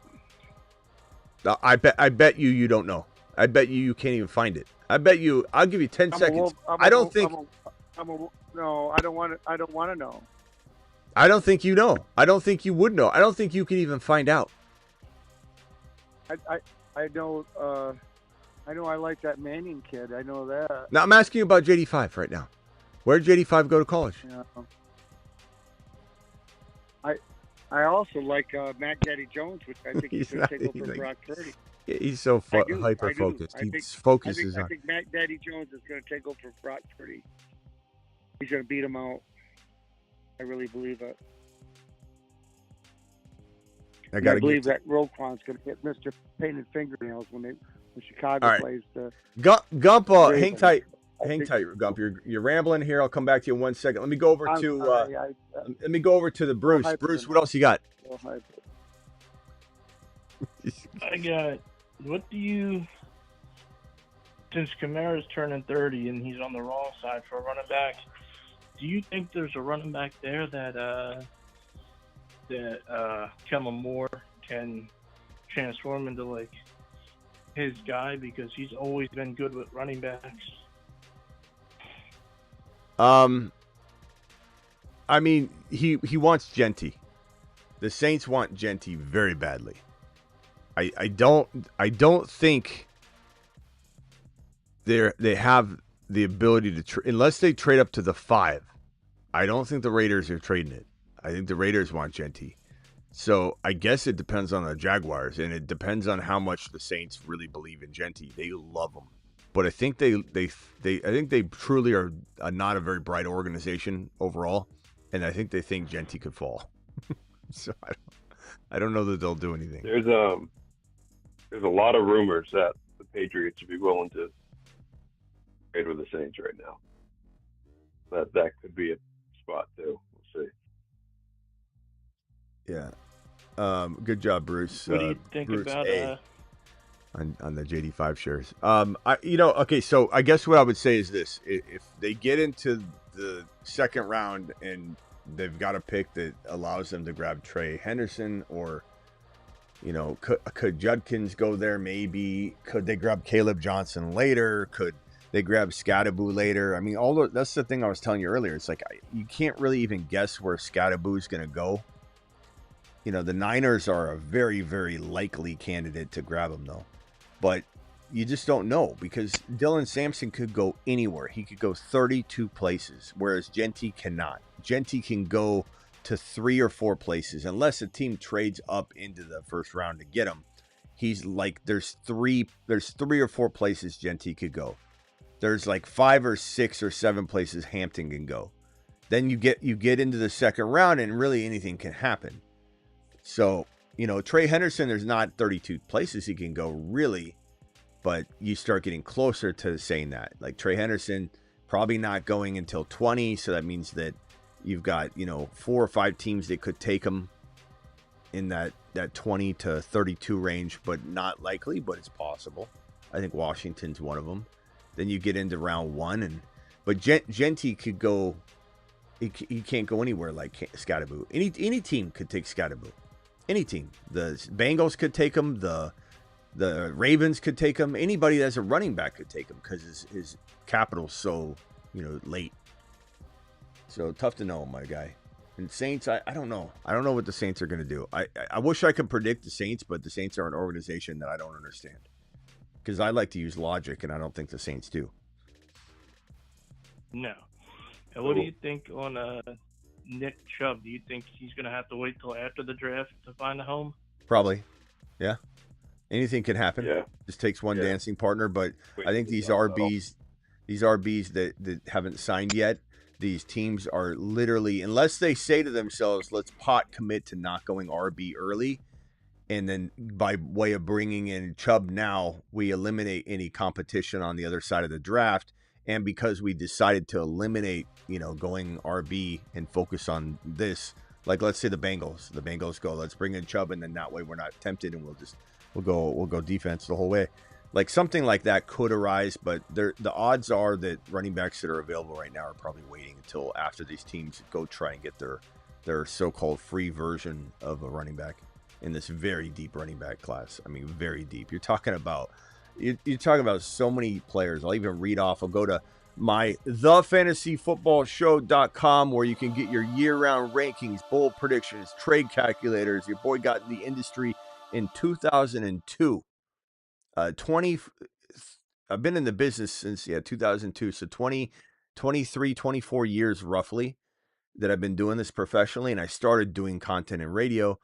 [SPEAKER 1] I bet you don't know. I bet you can't even find it. I bet you. I'll give you 10 seconds. I don't think.
[SPEAKER 7] No, I don't want to. I don't want to know.
[SPEAKER 1] I don't think you know. I don't think you would know. I don't think you could even find out.
[SPEAKER 7] I know. I know. I like that Manning kid. I know that.
[SPEAKER 1] Now I'm asking you about JD5 right now. Where did JD5 go to college?
[SPEAKER 7] Yeah. I also like Mac Daddy Jones, which I think he's going to take over Brock Purdy.
[SPEAKER 1] He's so hyper-focused. He focuses on...
[SPEAKER 7] I think Mac Daddy Jones is going to take over Brock Purdy. He's going to beat him out. I really believe it. I believe that Roquan's going to get Mr. Painted Fingernails when Chicago plays the...
[SPEAKER 1] Gump, hang tight. hang tight, Gump. You're rambling here. I'll come back to you in 1 second. Let me go over let me go over to the Bruce. Bruce, what else you got?
[SPEAKER 10] I got. What do you? Since Kamara's turning 30 and he's on the wrong side for a running back, do you think there's a running back there that Kellen Moore can transform into like his guy, because he's always been good with running backs?
[SPEAKER 1] I mean, he wants Genty. The Saints want Genty very badly. I don't think they have the ability to unless they trade up to the 5. I don't think the Raiders are trading it. I think the Raiders want Genty. So I guess it depends on the Jaguars, and it depends on how much the Saints really believe in Genty. They love him, but I think they truly are not a very bright organization overall, and I think they think Genty could fall. So I don't know that they'll do anything.
[SPEAKER 8] There's a lot of rumors that the Patriots would be willing to trade with the Saints right now. That could be a spot too. We'll see.
[SPEAKER 1] Yeah. Good job, Bruce.
[SPEAKER 10] What do you think
[SPEAKER 1] Bruce
[SPEAKER 10] about
[SPEAKER 1] on the JD5 shares? Okay, so I guess what I would say is this: if they get into the second round and they've got a pick that allows them to grab Trey Henderson, or could Judkins go there? Maybe. Could they grab Caleb Johnson later? Could they grab Skattebo later? I mean, that's the thing I was telling you earlier. It's like you can't really even guess where Skattebo's going to go. The Niners are a very, very likely candidate to grab him, though. But you just don't know, because Dylan Sampson could go anywhere. He could go 32 places, whereas Genty cannot. Genty can go to 3 or 4 places, unless a team trades up into the first round to get him. He's like, there's 3 or 4 places Genty could go. There's like 5 or 6 or 7 places Hampton can go. Then you get into the second round, and really anything can happen. So, Trey Henderson, there's not 32 places he can go, really, but you start getting closer to saying that. Like Trey Henderson, probably not going until 20, so that means that you've got, 4 or 5 teams that could take him in that 20 to 32 range, but not likely, but it's possible. I think Washington's one of them. Then you get into round 1, but Genty could go. He can't go anywhere like Skattebo. Any team could take Skattebo. Any team. The Bengals could take him. The Ravens could take him. Anybody that's a running back could take him, because his capital's so late. So tough to know, my guy. And Saints, I don't know. I don't know what the Saints are going to do. I wish I could predict the Saints, but the Saints are an organization that I don't understand, because I like to use logic, and I don't think the Saints do.
[SPEAKER 10] No. And what do you think on Nick Chubb? Do you think he's going to have to wait till after the draft to find a home?
[SPEAKER 1] Probably. Yeah. Anything can happen.
[SPEAKER 8] Yeah.
[SPEAKER 1] Just takes one dancing partner. But I think these RBs that haven't signed yet, these teams are literally, unless they say to themselves, let's commit to not going RB early, and then by way of bringing in Chubb now, we eliminate any competition on the other side of the draft. And because we decided to eliminate, going RB and focus on this, like let's say the Bengals go, let's bring in Chubb, and then that way we're not tempted, and we'll go defense the whole way. Like something like that could arise, but the odds are that running backs that are available right now are probably waiting until after these teams go try and get their so-called free version of a running back in this very deep running back class. I mean, very deep. You're talking about so many players. I'll even read off. I'll go to my thefantasyfootballshow.com, where you can get your year-round rankings, bold predictions, trade calculators. Your boy got in the industry in 2002. I've been in the business since 2002, so 23, 24 years roughly that I've been doing this professionally, and I started doing content in radio.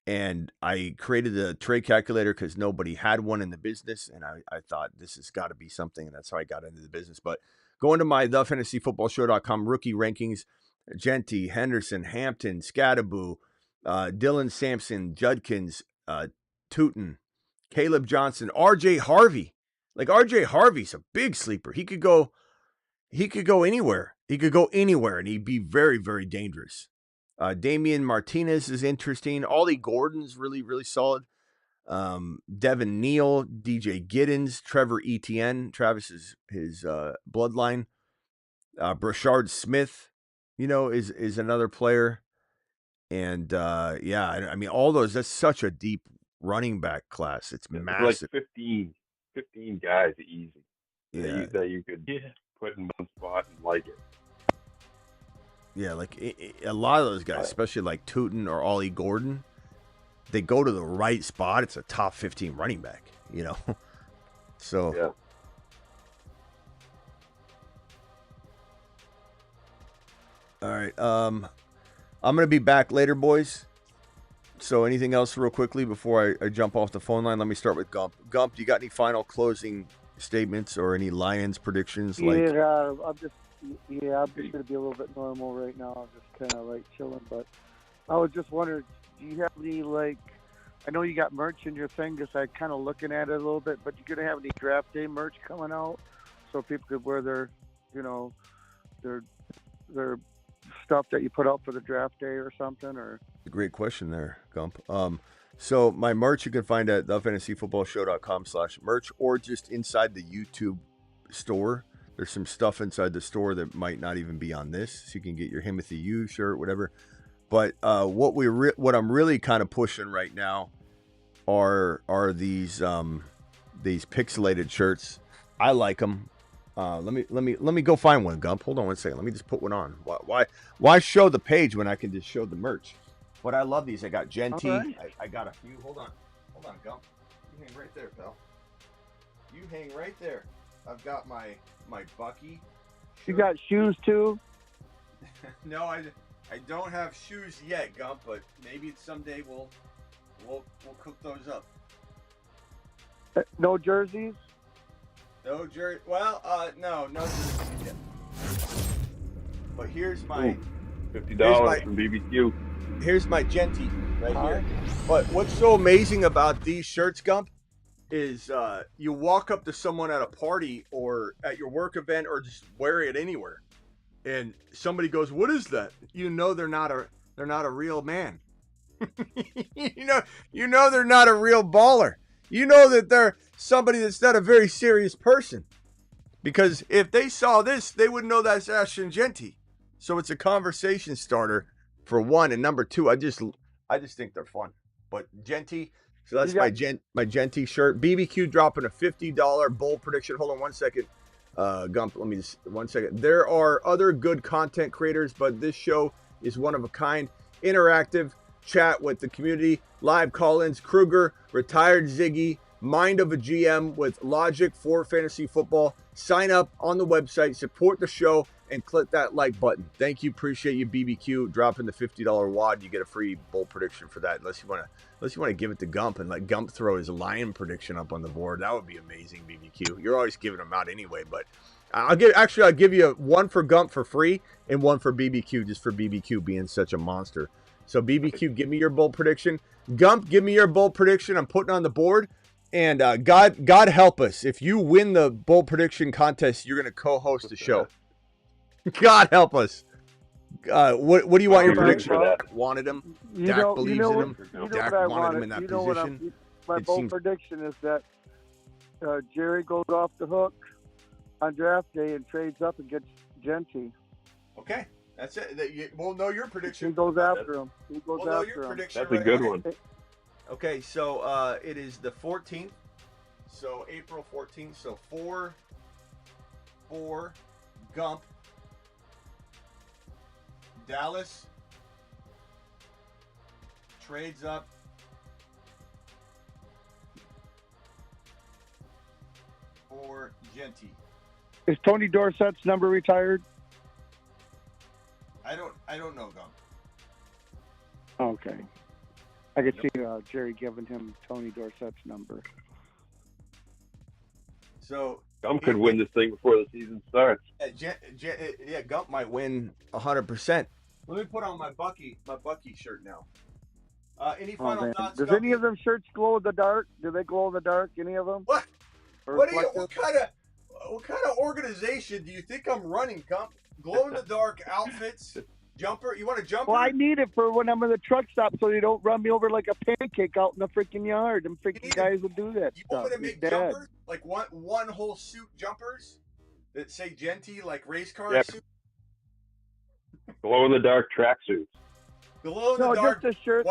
[SPEAKER 1] And I created a trade calculator because nobody had one in the business. And I thought this has got to be something. And that's how I got into the business. But going to my thefantasyfootballshow.com rookie rankings, Genty, Henderson, Hampton, Skattebo, Dylan Sampson, Judkins, Tootin, Caleb Johnson, RJ Harvey. Like RJ Harvey's a big sleeper. He could go he could go anywhere. He could go anywhere, and he'd be very, very dangerous. Damian Martinez is interesting. Ollie Gordon's really, really solid. Devin Neal, DJ Giddens, Trevor Etienne, Travis's his bloodline. Brashard Smith, is another player. And I mean, all those, that's such a deep running back class. It's massive.
[SPEAKER 8] Like 15 guys easy.
[SPEAKER 1] Yeah.
[SPEAKER 8] That you could put in one spot and like it.
[SPEAKER 1] Yeah, like a lot of those guys, especially like Tootin or Ollie Gordon, they go to the right spot. It's a top 15 running back, So
[SPEAKER 8] yeah.
[SPEAKER 1] All right. I'm gonna be back later, boys. So anything else real quickly before I jump off the phone line? Let me start with Gump. Gump, you got any final closing statements or any Lions predictions?
[SPEAKER 7] I'm just gonna be a little bit normal right now. I'm just kind of like chilling, but I was just wondering, do you have any I know you got merch in your thing, just like kind of looking at it a little bit, but you gonna have any draft day merch coming out so people could wear their stuff that you put out for the draft day or something? Or
[SPEAKER 1] great question there, Gump. So my merch you can find at thefantasyfootballshow.com/merch or just inside the YouTube store. There's some stuff inside the store that might not even be on this, so you can get your Himothy U shirt, whatever. But what I'm really kind of pushing right now are these pixelated shirts. I like them. Let me go find one, Gump. Hold on one second. Let me just put one on. Why show the page when I can just show the merch? But I love these. I got Genty. Right. I got a few. Hold on, Gump. You hang right there, pal. You hang right there. I've got my Bucky shirt.
[SPEAKER 7] You got shoes too?
[SPEAKER 1] No, I don't have shoes yet, Gump. But maybe someday we'll cook those up.
[SPEAKER 7] No jerseys?
[SPEAKER 1] No jersey. Well, no jerseys yet. But here's my
[SPEAKER 8] $50 from BBQ.
[SPEAKER 1] Here's my Genty right here. But what's so amazing about these shirts, Gump, is you walk up to someone at a party or at your work event or just wear it anywhere, and somebody goes, "What is that?" They're not a real man. you know they're not a real baller. You know that they're somebody that's not a very serious person. Because if they saw this, they would know that's Ashton Genty. So it's a conversation starter for one, and number two, I just think they're fun. But Genty, so that's my Genty shirt. BBQ dropping a $50 bowl prediction. Hold on one second. Gump, let me just 1 second. There are other good content creators, but this show is one of a kind. Interactive chat with the community, live call-ins, Kruger, retired Ziggy, mind of a GM with logic for fantasy football. Sign up on the website, support the show, and click that like button. Thank you, appreciate you, BBQ, dropping the $50 wad. You get a free bowl prediction for that. Unless you want to give it to Gump and let Gump throw his Lion prediction up on the board. That would be amazing, BBQ. You're always giving them out anyway, but I'll give you one for Gump for free and one for BBQ, just for BBQ being such a monster. So BBQ, give me your bowl prediction. Gump, give me your bowl prediction. I'm putting on the board. And God help us. If you win the bowl prediction contest, you're going to co-host the show. God help us. What do you want your prediction? Wanted him. Dak believes in him. Dak wanted him in that position.
[SPEAKER 7] My bold prediction is that Jerry goes off the hook on draft day and trades up and gets Genty.
[SPEAKER 1] Okay. That's it. We'll know your prediction.
[SPEAKER 7] He goes after him.
[SPEAKER 8] That's a good one.
[SPEAKER 1] Okay, so it is the 14th. So April 14th. So 4 Gump. Dallas trades up. For Genty.
[SPEAKER 7] Is Tony Dorsett's number retired?
[SPEAKER 1] I don't know, Gump.
[SPEAKER 7] Okay. I could see Jerry giving him Tony Dorsett's number.
[SPEAKER 1] So
[SPEAKER 8] Gump could win this thing before the season starts.
[SPEAKER 1] Yeah, Gump might win 100%. Let me put on my Bucky shirt now. Any final thoughts?
[SPEAKER 7] Does any of them shirts glow in the dark? Do they glow in the dark? Any of them?
[SPEAKER 1] What? What kind of? What kind of organization do you think I'm running, Gump? Glow-in-the-dark outfits, jumper. You want a jumper?
[SPEAKER 7] Well, I need it for when I'm in the truck stop so you don't run me over like a pancake out in the freaking yard. Them freaking guys will do that
[SPEAKER 1] You
[SPEAKER 7] stuff.
[SPEAKER 1] want me to make jumpers? Like one whole suit jumpers that say Genty, like race car suit?
[SPEAKER 8] Glow-in-the-dark tracksuits.
[SPEAKER 1] Glow-in-the-dark
[SPEAKER 7] just a shirt.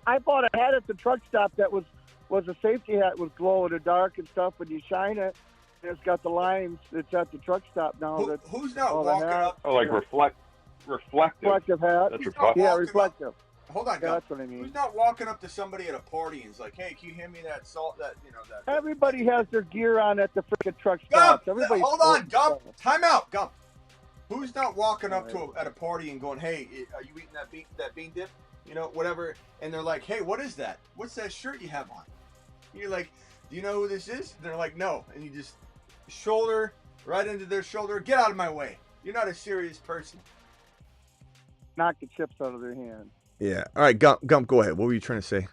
[SPEAKER 7] I bought a hat at the truck stop that was a safety hat with glow-in-the-dark and stuff. When you shine it, and it's got the lines. It's at the truck stop now.
[SPEAKER 1] Who's not walking up?
[SPEAKER 8] Oh, like reflective.
[SPEAKER 7] Reflective hat.
[SPEAKER 8] That's reflective.
[SPEAKER 7] Reflective.
[SPEAKER 1] Hold on,
[SPEAKER 7] that's what I mean.
[SPEAKER 1] Who's not walking up to somebody at a party and is like, "Hey, can you hand me that salt?" That
[SPEAKER 7] Everybody has their gear on at the freaking truck stop.
[SPEAKER 1] Gump, hold on, Gump. Time out, Gump. Who's not walking up at a party and going, "Hey, are you eating that bean dip? You know, whatever." And they're like, "Hey, what is that? What's that shirt you have on?" And you're like, "Do you know who this is?" And they're like, "No." And you just shoulder right into their shoulder. Get out of my way. You're not a serious person.
[SPEAKER 7] Knock the chips out of their hand.
[SPEAKER 1] Yeah. All right, Gump, go ahead. What were you trying to say?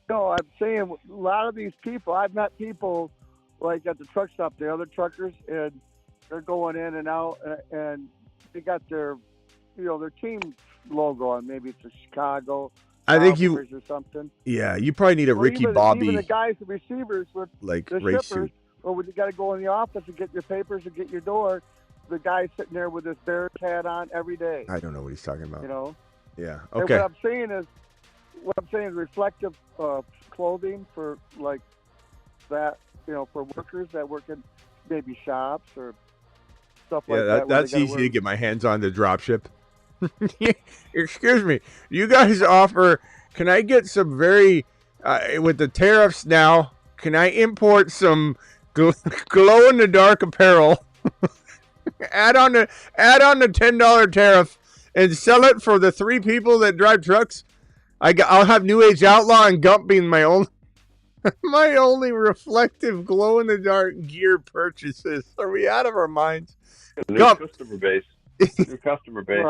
[SPEAKER 7] No, I'm saying a lot of these people, I've met people like at the truck stop, the other truckers, and they're going in and out, and they got their team logo on. Maybe it's a Chicago.
[SPEAKER 1] I think you
[SPEAKER 7] or something.
[SPEAKER 1] Yeah, you probably need a Ricky Bobby.
[SPEAKER 7] Even the guys, the receivers with
[SPEAKER 1] like
[SPEAKER 7] the
[SPEAKER 1] race
[SPEAKER 7] shippers,
[SPEAKER 1] suit.
[SPEAKER 7] or when you got to go in the office and get your papers and get your door, the guy's sitting there with his Bears hat on every day.
[SPEAKER 1] I don't know what he's talking about. Yeah.
[SPEAKER 7] And
[SPEAKER 1] Okay.
[SPEAKER 7] what I'm saying is reflective clothing for like that, for workers that work in maybe shops or stuff like that.
[SPEAKER 1] That's easy to get my hands on the drop ship. Excuse me. You guys offer, can I get some very, with the tariffs now, can I import some glow-in-the-dark apparel, add on the $10 tariff, and sell it for the 3 people that drive trucks? I'll have New Age Outlaw and Gump being my only reflective glow-in-the-dark gear purchases. Are we out of our minds?
[SPEAKER 8] New
[SPEAKER 1] Gump.
[SPEAKER 8] customer base. New customer base.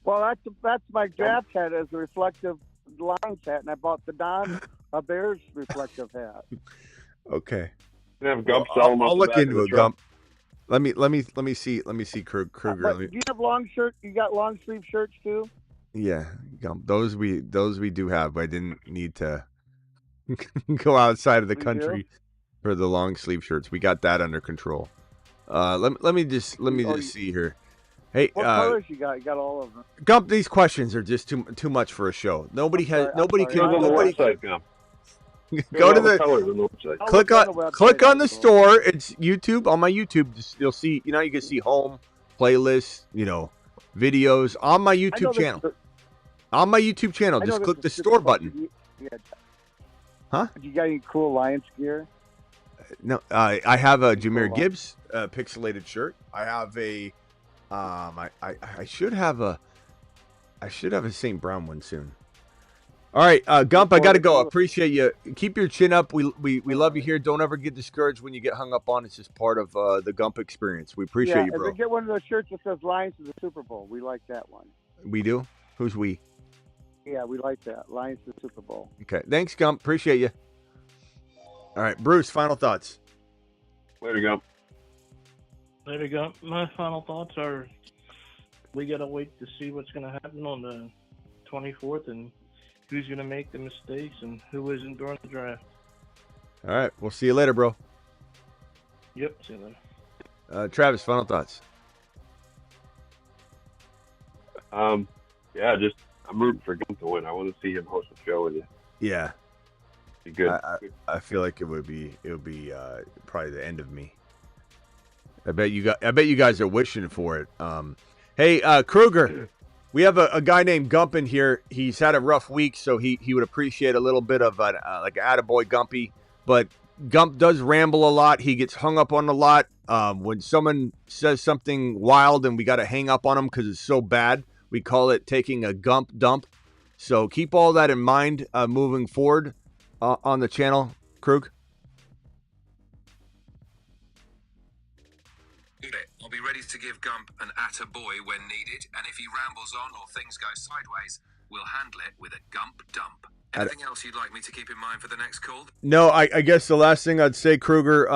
[SPEAKER 7] Well, that's my draft hat as a reflective Lions hat, and I bought the Don a Bears reflective hat.
[SPEAKER 1] Okay.
[SPEAKER 8] Have Gump sell them.
[SPEAKER 1] I'll look into it, Gump. Let me see Kruger.
[SPEAKER 7] Do you have long shirt? You got long sleeve shirts too?
[SPEAKER 1] Yeah, Gump. Those we do have, but I didn't need to go outside of the country for the long sleeve shirts. We got that under control. Let me just see here. Hey,
[SPEAKER 7] what colors you got? You got all of them.
[SPEAKER 1] Gump, these questions are just too much for a show. Nobody can.
[SPEAKER 8] Go to the website, Gump.
[SPEAKER 1] Go to the click on the store. It's YouTube. On my YouTube, you'll see. You can see home, playlists, videos on my YouTube channel. On my YouTube channel, just click the store button. Huh?
[SPEAKER 7] You got any cool Lions gear?
[SPEAKER 1] No, I have a Jahmyr Gibbs pixelated shirt. I have a I should have a St. Brown one soon. All right, Gump, I got to go. Appreciate you. Keep your chin up. We love you here. Don't ever get discouraged when you get hung up on. It's just part of the Gump experience. We appreciate you, bro.
[SPEAKER 7] Get one of those shirts that says Lions to the Super Bowl. We like that one.
[SPEAKER 1] We do? Who's we?
[SPEAKER 7] Yeah, we like that. Lions to the Super Bowl.
[SPEAKER 1] Okay. Thanks, Gump. Appreciate you. All right, Bruce, final thoughts.
[SPEAKER 8] Later, Gump.
[SPEAKER 10] Later, Gump. My final thoughts are we got to wait to see what's going to happen on the 24th and who's going to make the mistakes and who isn't during the draft.
[SPEAKER 1] All right. We'll see you later, bro.
[SPEAKER 10] Yep. See you later.
[SPEAKER 1] Travis, final thoughts.
[SPEAKER 8] Yeah, I'm rooting for Gump to win. I want to see him host a show with you.
[SPEAKER 1] Yeah.
[SPEAKER 8] Be good.
[SPEAKER 1] I feel like it would be probably the end of me. I bet you guys are wishing for it. Hey, Kruger, we have a guy named Gump in here. He's had a rough week, so he would appreciate a little bit of like an attaboy Gumpy. But Gump does ramble a lot. He gets hung up on a lot. When someone says something wild and we got to hang up on him because it's so bad, we call it taking a Gump dump. So keep all that in mind moving forward on the channel, Krug.
[SPEAKER 11] I'll be ready to give Gump an attaboy when needed, and if he rambles on or things go sideways, we'll handle it with a Gump dump. Anything else you'd like me to keep in mind for the next call?
[SPEAKER 1] No, I guess the last thing I'd say, Kruger,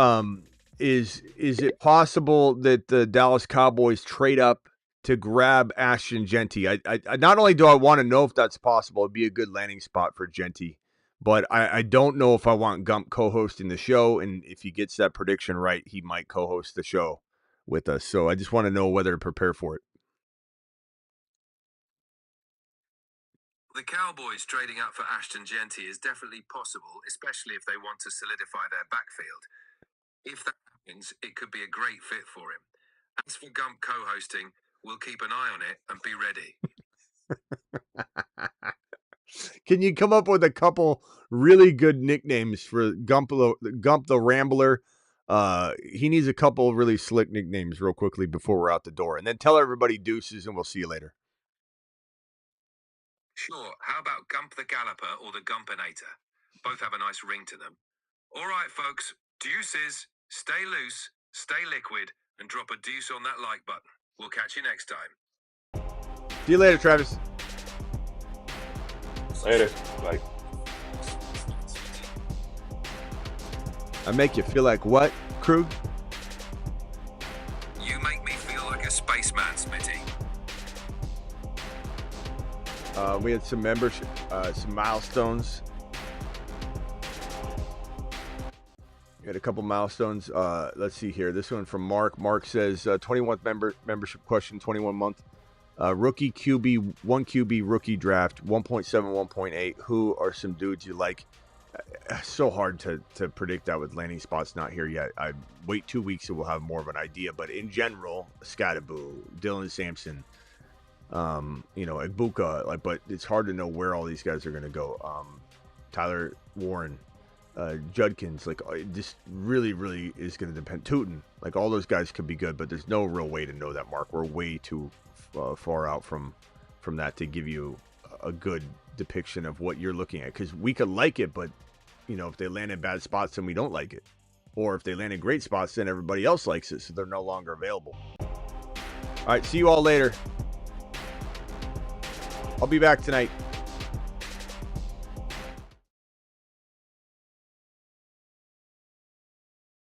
[SPEAKER 1] is it possible that the Dallas Cowboys trade up to grab Ashton Genty? I not only do I want to know if that's possible, it'd be a good landing spot for Genty, but I don't know if I want Gump co-hosting the show, and if he gets that prediction right, he might co-host the show with us. So I just want to know whether to prepare for it.
[SPEAKER 11] The Cowboys trading up for Ashton Genty is definitely possible, especially if they want to solidify their backfield. If that happens, it could be a great fit for him. As for Gump co-hosting, we'll keep an eye on it and be ready.
[SPEAKER 1] Can you come up with a couple really good nicknames for Gump the Rambler? He needs a couple of really slick nicknames real quickly before we're out the door. And then tell everybody deuces, and we'll see you later.
[SPEAKER 11] Sure, how about Gump the Galloper or the Gumpinator? Both have a nice ring to them. All right, folks, deuces, stay loose, stay liquid, and drop a deuce on that like button. We'll catch you next time.
[SPEAKER 1] See you later, Travis.
[SPEAKER 8] Later. Bye.
[SPEAKER 1] I make you feel like what, Krug?
[SPEAKER 11] You make me feel like a spaceman, Smitty.
[SPEAKER 1] We had some membership, some milestones. We had a couple milestones. Let's see here. This one from Mark. Mark says 21th membership question, 21 month. Rookie QB, 1 QB rookie draft, 1.7, 1.8. Who are some dudes you like? So hard to predict that with landing spots not here yet. I wait 2 weeks and we'll have more of an idea. But in general, Skattebo, Dylan Sampson, Egbuka, but it's hard to know where all these guys are going to go. Tyler Warren, Judkins, it just really, really is going to depend. Tootin, all those guys could be good, but there's no real way to know that, Mark. We're way too far out from that to give you a good depiction of what you're looking at, because we could like it, but if they land in bad spots, then we don't like it, or if they land in great spots, then everybody else likes it, so they're no longer available. All right, see you all later. I'll be back tonight.